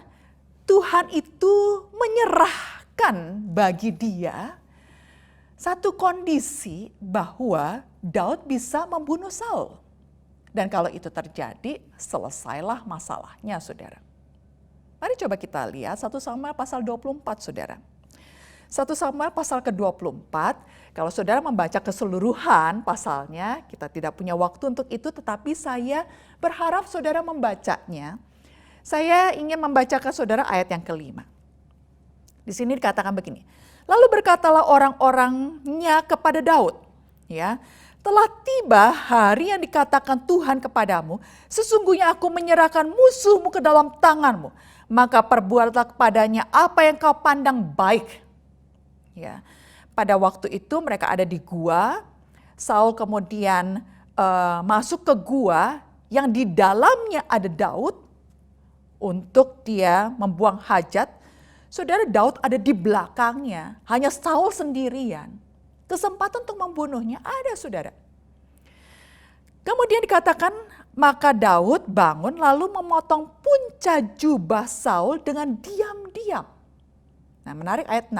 Tuhan itu menyerahkan bagi dia satu kondisi bahwa Daud bisa membunuh Saul. Dan kalau itu terjadi, selesailah masalahnya, saudara. Mari coba kita lihat 1 Samuel pasal 24, saudara. 1 Samuel pasal ke-24, kalau saudara membaca keseluruhan pasalnya, kita tidak punya waktu untuk itu, tetapi saya berharap saudara membacanya. Saya ingin membacakan saudara ayat yang ke-5. Di sini dikatakan begini. Lalu berkatalah orang-orangnya kepada Daud, ya, telah tiba hari yang dikatakan Tuhan kepadamu, sesungguhnya aku menyerahkan musuhmu ke dalam tanganmu, maka perbuatlah kepadanya apa yang kau pandang baik. Ya, pada waktu itu mereka ada di gua, Saul kemudian masuk ke gua yang di dalamnya ada Daud untuk dia membuang hajat. Saudara, Daud ada di belakangnya, hanya Saul sendirian. Kesempatan untuk membunuhnya ada, saudara. Kemudian dikatakan, maka Daud bangun lalu memotong punca jubah Saul dengan diam-diam. Nah, menarik ayat 6.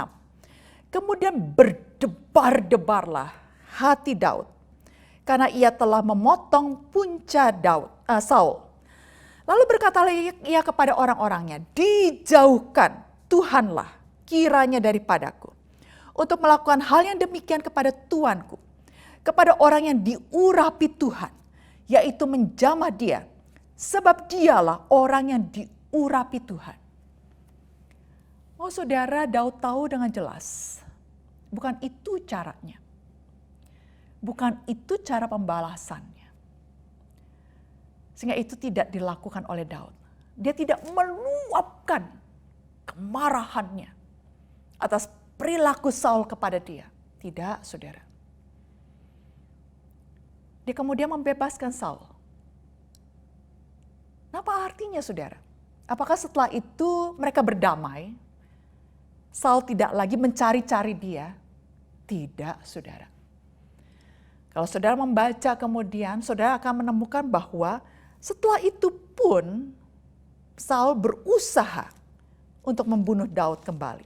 Kemudian berdebar-debarlah hati Daud, karena ia telah memotong punca Saul. Lalu berkatalah ia kepada orang-orangnya, dijauhkan Tuhanlah kiranya daripadaku, untuk melakukan hal yang demikian kepada tuanku, kepada orang yang diurapi Tuhan, yaitu menjamah dia, sebab dialah orang yang diurapi Tuhan. Oh saudara, Daud tahu dengan jelas, bukan itu caranya. Bukan itu cara pembalasannya. Sehingga itu tidak dilakukan oleh Daud. Dia tidak meluapkan kemarahannya atas perilaku Saul kepada dia. Tidak, saudara. Dia kemudian membebaskan Saul. Apa artinya, saudara? Apakah setelah itu mereka berdamai? Saul tidak lagi mencari-cari dia? Tidak, saudara. Kalau saudara membaca kemudian, saudara akan menemukan bahwa setelah itu pun Saul berusaha untuk membunuh Daud kembali.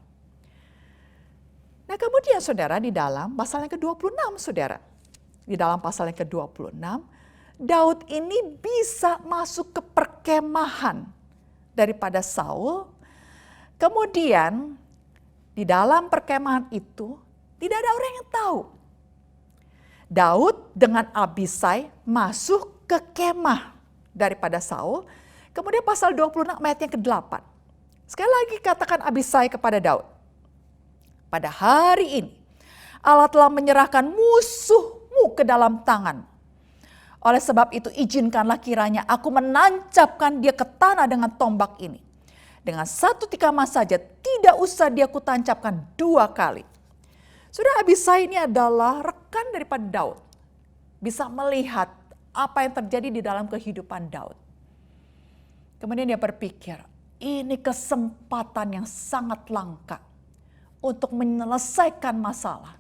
Nah kemudian saudara, di dalam pasal yang ke-26 saudara, di dalam pasal yang ke-26, Daud ini bisa masuk ke perkemahan daripada Saul. Kemudian di dalam perkemahan itu tidak ada orang yang tahu. Daud dengan Abisai masuk ke kemah daripada Saul. Kemudian pasal 26 ayat yang ke-8. Sekali lagi katakan Abisai kepada Daud, pada hari ini Allah telah menyerahkan musuhmu ke dalam tangan. Oleh sebab itu izinkanlah kiranya aku menancapkan dia ke tanah dengan tombak ini. Dengan satu tikama saja, tidak usah dia kutancapkan 2 kali. Sudah Abisai ini adalah rekan daripada Daud. Bisa melihat apa yang terjadi di dalam kehidupan Daud. Kemudian dia berpikir, ini kesempatan yang sangat langka untuk menyelesaikan masalah.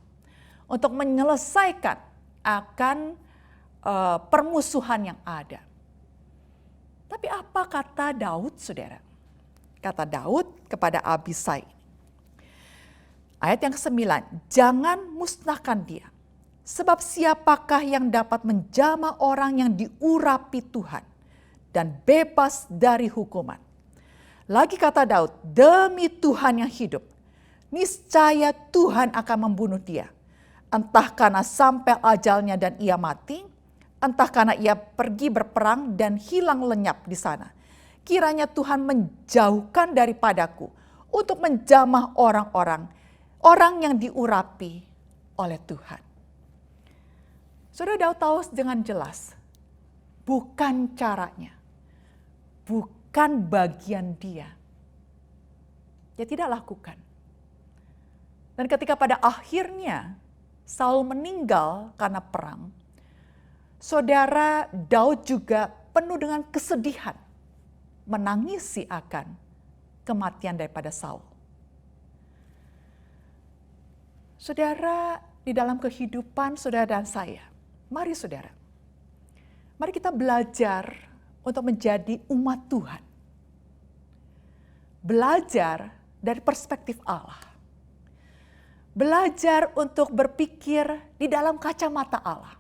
Untuk menyelesaikan akan permusuhan yang ada. Tapi apa kata Daud, saudara? Kata Daud kepada Abisai. Ayat yang ke-9, jangan musnahkan dia. Sebab siapakah yang dapat menjamah orang yang diurapi Tuhan dan bebas dari hukuman. Lagi kata Daud, demi Tuhan yang hidup, niscaya Tuhan akan membunuh dia. Entah karena sampai ajalnya dan ia mati, entah karena ia pergi berperang dan hilang lenyap di sana. Kiranya Tuhan menjauhkan daripadaku untuk menjamah orang yang diurapi oleh Tuhan. Saudara, Daud tahu dengan jelas, bukan caranya, bukan bagian dia. Dia tidak lakukan. Dan ketika pada akhirnya Saul meninggal karena perang, saudara, Daud juga penuh dengan kesedihan, menangisi akan kematian daripada Saul. Saudara, di dalam kehidupan saudara dan saya, mari saudara, mari kita belajar untuk menjadi umat Tuhan. Belajar dari perspektif Allah. Belajar untuk berpikir di dalam kacamata Allah.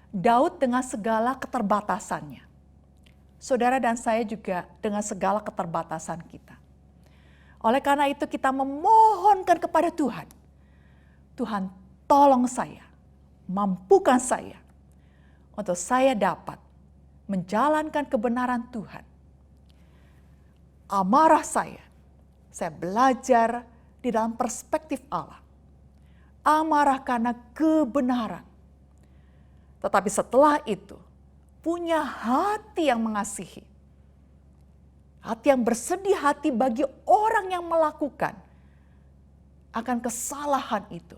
Daud dengan segala keterbatasannya. Saudara dan saya juga dengan segala keterbatasan kita. Oleh karena itu kita memohonkan kepada Tuhan. Tuhan, tolong saya, mampukan saya untuk saya dapat menjalankan kebenaran Tuhan. Amarah saya belajar di dalam perspektif Allah. Amarah karena kebenaran. Tetapi setelah itu, punya hati yang mengasihi. Hati yang bersedih hati bagi orang yang melakukan akan kesalahan itu.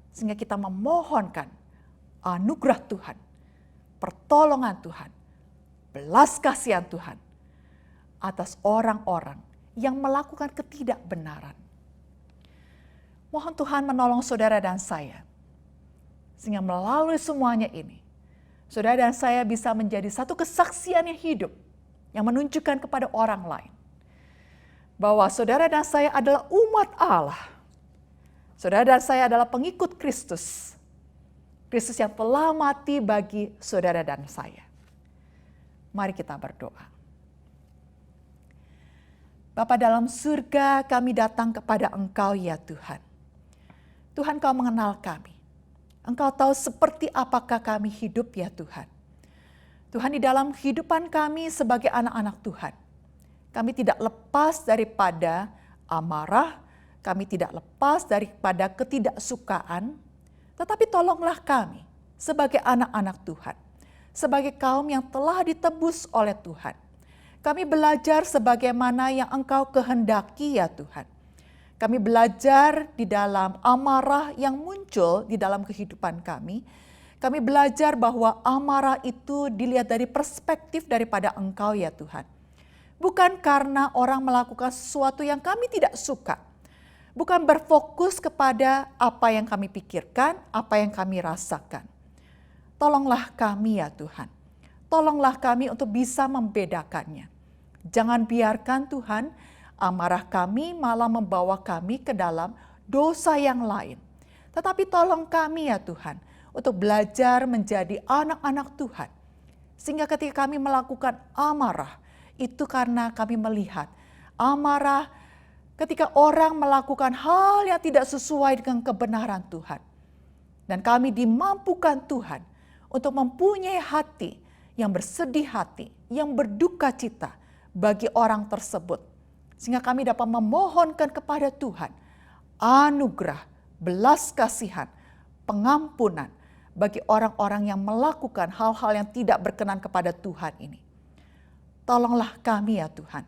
Sehingga kita memohonkan anugerah Tuhan, pertolongan Tuhan, belas kasihan Tuhan atas orang-orang yang melakukan ketidakbenaran. Mohon Tuhan menolong saudara dan saya, sehingga melalui semuanya ini, saudara dan saya bisa menjadi satu kesaksian yang hidup, yang menunjukkan kepada orang lain, bahwa saudara dan saya adalah umat Allah. Saudara dan saya adalah pengikut Kristus. Kristus yang telah mati bagi saudara dan saya. Mari kita berdoa. Bapa dalam surga, kami datang kepada Engkau ya Tuhan. Tuhan, Kau mengenal kami. Engkau tahu seperti apakah kami hidup ya Tuhan. Tuhan, di dalam kehidupan kami sebagai anak-anak Tuhan, kami tidak lepas daripada amarah, kami tidak lepas daripada ketidaksukaan, tetapi tolonglah kami sebagai anak-anak Tuhan, sebagai kaum yang telah ditebus oleh Tuhan. Kami belajar sebagaimana yang Engkau kehendaki ya Tuhan. Kami belajar di dalam amarah yang muncul di dalam kehidupan kami. Kami belajar bahwa amarah itu dilihat dari perspektif daripada Engkau ya Tuhan. Bukan karena orang melakukan sesuatu yang kami tidak suka. Bukan berfokus kepada apa yang kami pikirkan, apa yang kami rasakan. Tolonglah kami ya Tuhan. Tolonglah kami untuk bisa membedakannya. Jangan biarkan Tuhan amarah kami malah membawa kami ke dalam dosa yang lain. Tetapi tolong kami ya Tuhan untuk belajar menjadi anak-anak Tuhan. Sehingga ketika kami melakukan amarah, itu karena kami melihat amarah ketika orang melakukan hal yang tidak sesuai dengan kebenaran Tuhan. Dan kami dimampukan Tuhan untuk mempunyai hati yang bersedih hati, yang berduka cita bagi orang tersebut. Sehingga kami dapat memohonkan kepada Tuhan anugerah, belas kasihan, pengampunan bagi orang-orang yang melakukan hal-hal yang tidak berkenan kepada Tuhan ini. Tolonglah kami ya Tuhan,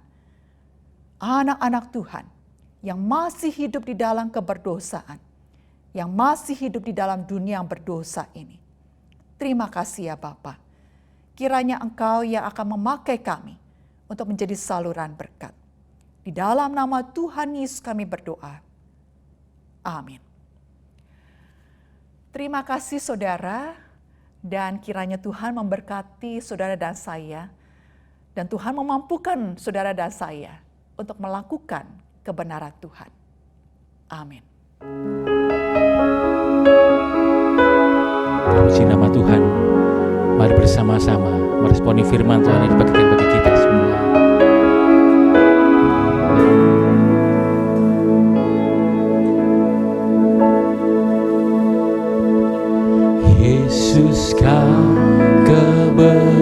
anak-anak Tuhan yang masih hidup di dalam keberdosaan, yang masih hidup di dalam dunia yang berdosa ini. Terima kasih ya Bapa. Kiranya Engkau yang akan memakai kami untuk menjadi saluran berkat. Di dalam nama Tuhan Yesus kami berdoa. Amin. Terima kasih saudara, dan kiranya Tuhan memberkati saudara dan saya, dan Tuhan memampukan saudara dan saya untuk melakukan kebenaran Tuhan. Amin. Puji nama Tuhan. Mari bersama-sama meresponi firman Tuhan yang dibagikan bagi kita semua. Yesus Kau kebenaran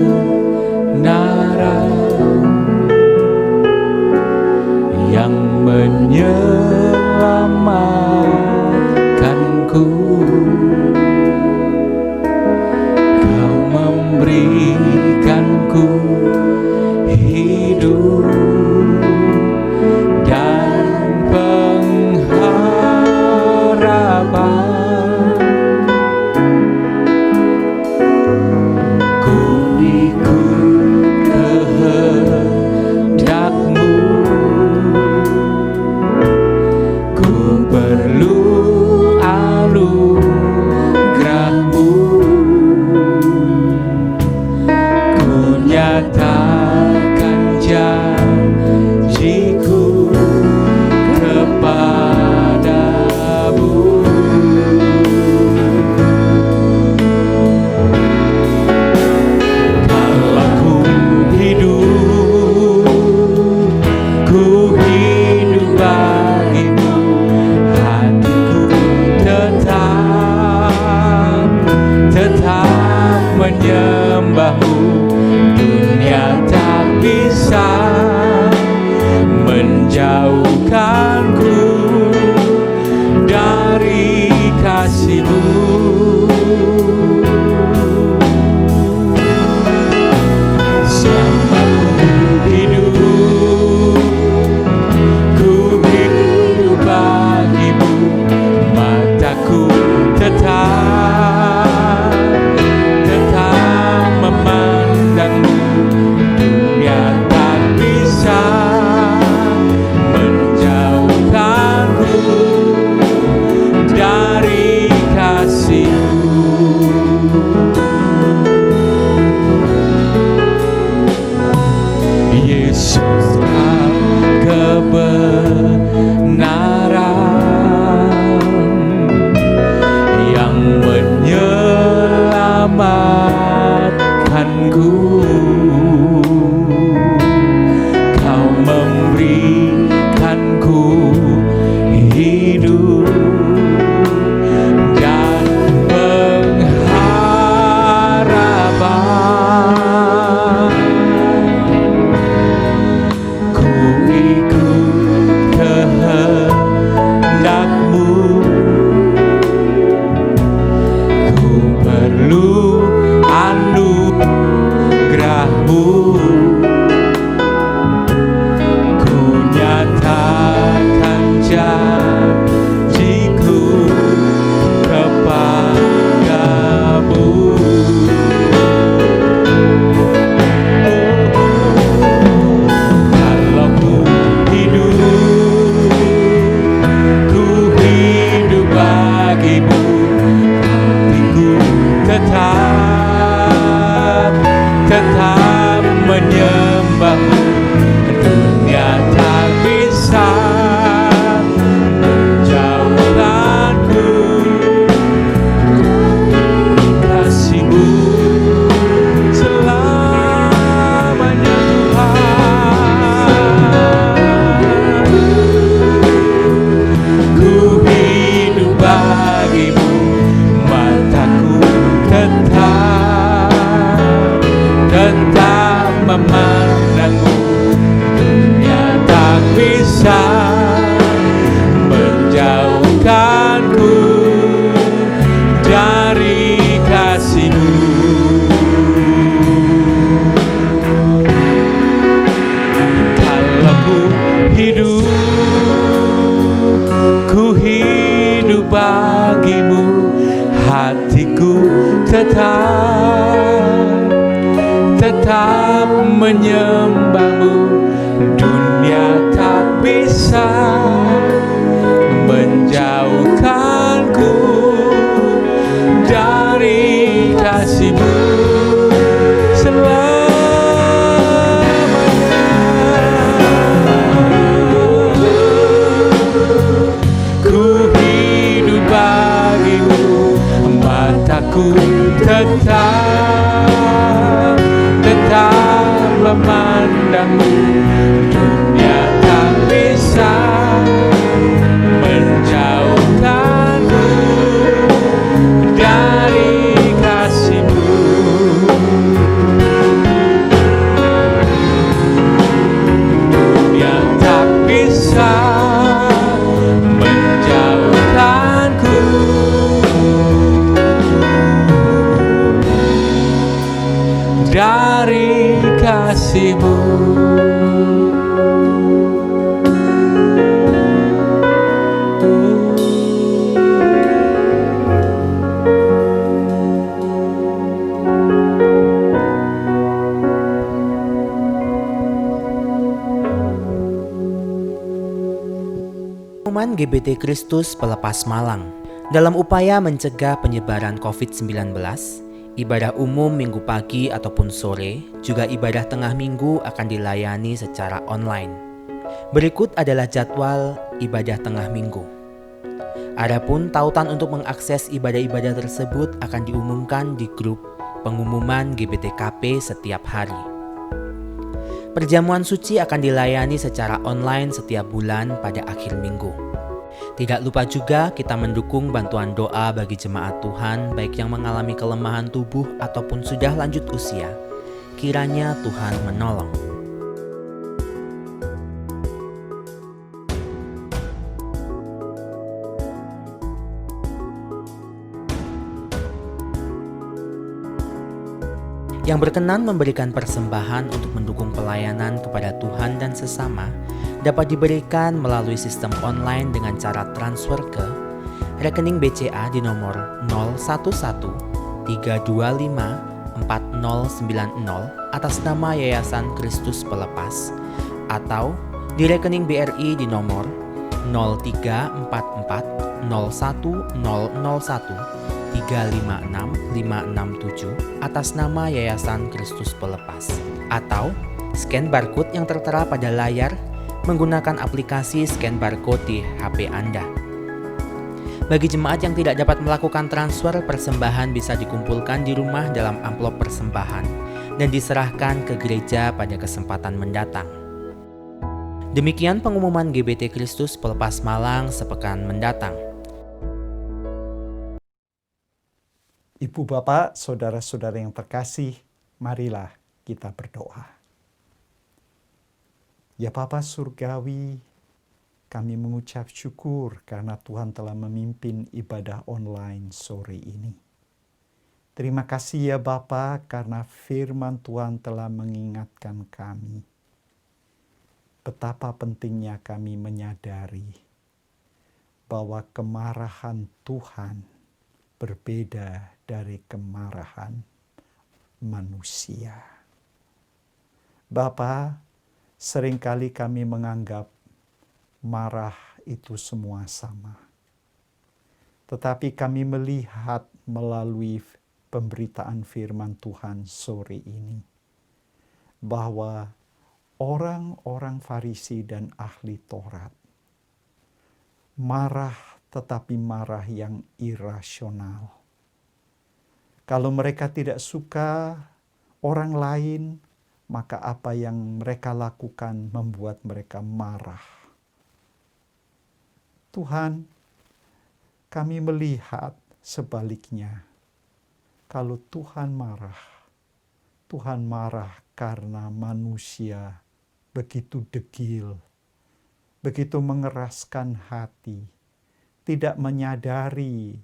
yang menyelamatkanku. Kau memberikanku hidup dan pengharapan. Ku ikut kehendak-Mu, ku perlu tetap menyembahmu. Dunia tak bisa menjauhkanku dari kasih-Mu selamanya. Ku hidup bagimu, mataku tetap memandangmu. Dunia tak bisa menjauhkanku dari kasih-Mu. Dunia tak bisa menjauhkanku dari kasih-Mu. Pengumuman GBT Kristus Pelepas Malang. Dalam upaya mencegah penyebaran COVID-19, ibadah umum minggu pagi ataupun sore, juga ibadah tengah minggu akan dilayani secara online. Berikut adalah jadwal ibadah tengah minggu. Adapun tautan untuk mengakses ibadah-ibadah tersebut akan diumumkan di grup pengumuman GBTKP setiap hari. Perjamuan suci akan dilayani secara online setiap bulan pada akhir minggu. Tidak lupa juga kita mendukung bantuan doa bagi jemaat Tuhan baik yang mengalami kelemahan tubuh ataupun sudah lanjut usia. Kiranya Tuhan menolong. Yang berkenan memberikan persembahan untuk mendukung pelayanan kepada Tuhan dan sesama dapat diberikan melalui sistem online dengan cara transfer ke rekening BCA di nomor 011-325-4090 atas nama Yayasan Kristus Pelepas, atau di rekening BRI di nomor 03440101356567 atas nama Yayasan Kristus Pelepas, atau scan barcode yang tertera pada layar menggunakan aplikasi scan barcode di HP Anda. Bagi jemaat yang tidak dapat melakukan transfer, persembahan bisa dikumpulkan di rumah dalam amplop persembahan dan diserahkan ke gereja pada kesempatan mendatang. Demikian pengumuman GBT Kristus Pelepas Malang sepekan mendatang. Ibu bapak, saudara-saudara yang terkasih, marilah kita berdoa. Ya Bapa Surgawi, kami mengucap syukur karena Tuhan telah memimpin ibadah online sore ini. Terima kasih ya Bapa karena firman Tuhan telah mengingatkan kami betapa pentingnya kami menyadari bahwa kemarahan Tuhan berbeda dari kemarahan manusia. Bapa, seringkali kami menganggap marah itu semua sama. Tetapi kami melihat melalui pemberitaan firman Tuhan sore ini bahwa orang-orang Farisi dan ahli Taurat marah, tetapi marah yang irasional. Kalau mereka tidak suka orang lain, maka apa yang mereka lakukan membuat mereka marah. Tuhan, kami melihat sebaliknya. Kalau Tuhan marah karena manusia begitu degil, begitu mengeraskan hati, tidak menyadari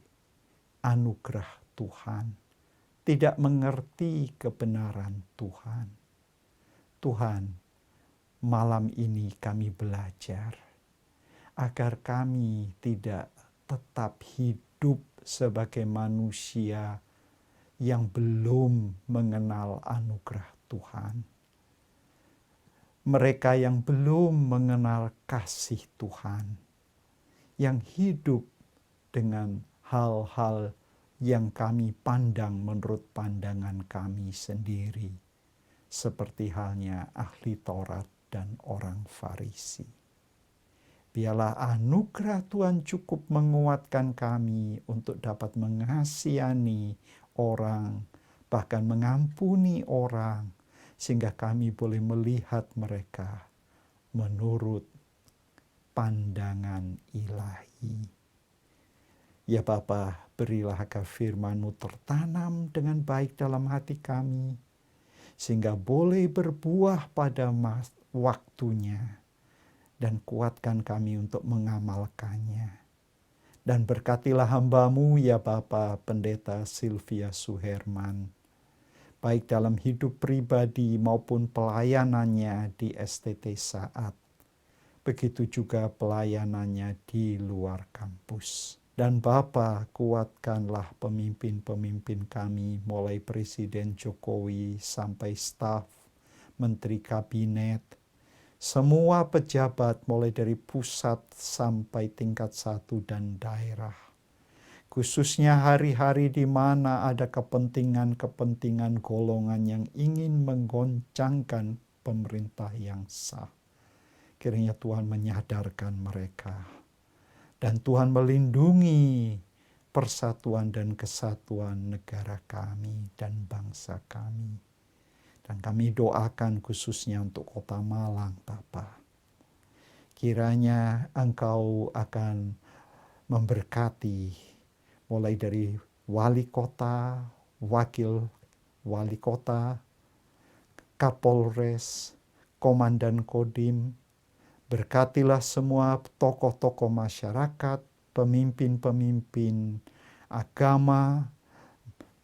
anugerah Tuhan, tidak mengerti kebenaran Tuhan. Tuhan, malam ini kami belajar agar kami tidak tetap hidup sebagai manusia yang belum mengenal anugerah Tuhan. Mereka yang belum mengenal kasih Tuhan, yang hidup dengan hal-hal yang kami pandang menurut pandangan kami sendiri, seperti halnya ahli Taurat dan orang Farisi. Biarlah anugerah Tuhan cukup menguatkan kami untuk dapat mengasihani orang, bahkan mengampuni orang, sehingga kami boleh melihat mereka menurut pandangan ilahi. Ya Bapa, berilah agar firman-Mu tertanam dengan baik dalam hati kami, sehingga boleh berbuah pada waktunya, dan kuatkan kami untuk mengamalkannya. Dan berkatilah hamba-Mu ya Bapa, Pendeta Sylvia Suherman, baik dalam hidup pribadi maupun pelayanannya di STT Saat. Begitu juga pelayanannya di luar kampus. Dan Bapa, kuatkanlah pemimpin-pemimpin kami, mulai Presiden Jokowi sampai staf, Menteri Kabinet, semua pejabat mulai dari pusat sampai tingkat 1 dan daerah. Khususnya hari-hari di mana ada kepentingan-kepentingan golongan yang ingin menggoncangkan pemerintah yang sah. Kiranya Tuhan menyadarkan mereka. Dan Tuhan melindungi persatuan dan kesatuan negara kami dan bangsa kami. Dan kami doakan khususnya untuk Kota Malang, Bapa. Kiranya Engkau akan memberkati mulai dari wali kota, wakil wali kota, Kapolres, Komandan Kodim. Berkatilah semua tokoh-tokoh masyarakat, pemimpin-pemimpin agama,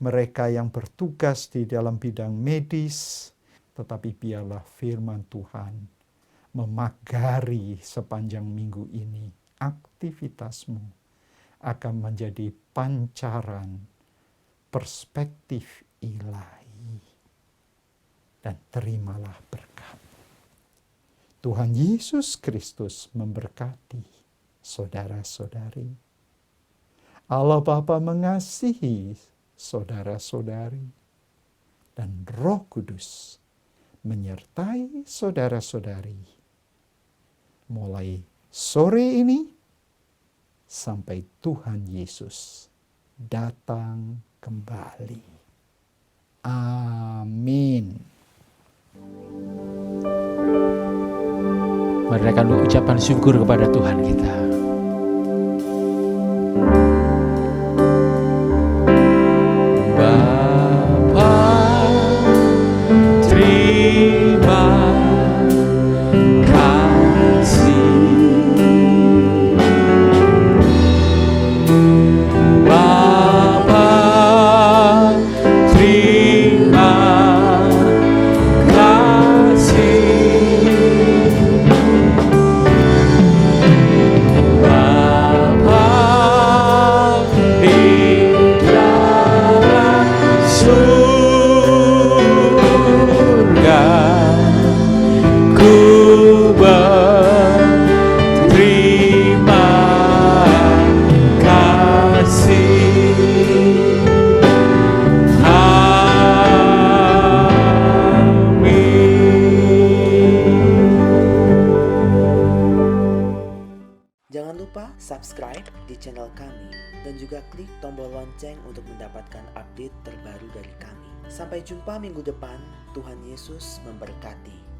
mereka yang bertugas di dalam bidang medis, tetapi biarlah firman Tuhan memagari sepanjang minggu ini. Aktivitas-Mu akan menjadi pancaran perspektif ilahi. Dan terimalah berkat. Tuhan Yesus Kristus memberkati saudara-saudari. Allah Bapa mengasihi saudara-saudari, dan Roh Kudus menyertai saudara-saudari mulai sore ini sampai Tuhan Yesus datang kembali. Amin. Mari kita ucapkan syukur kepada Tuhan kita. Jangan lupa subscribe di channel kami dan juga klik tombol lonceng untuk mendapatkan update terbaru dari kami. Sampai jumpa minggu depan, Tuhan Yesus memberkati.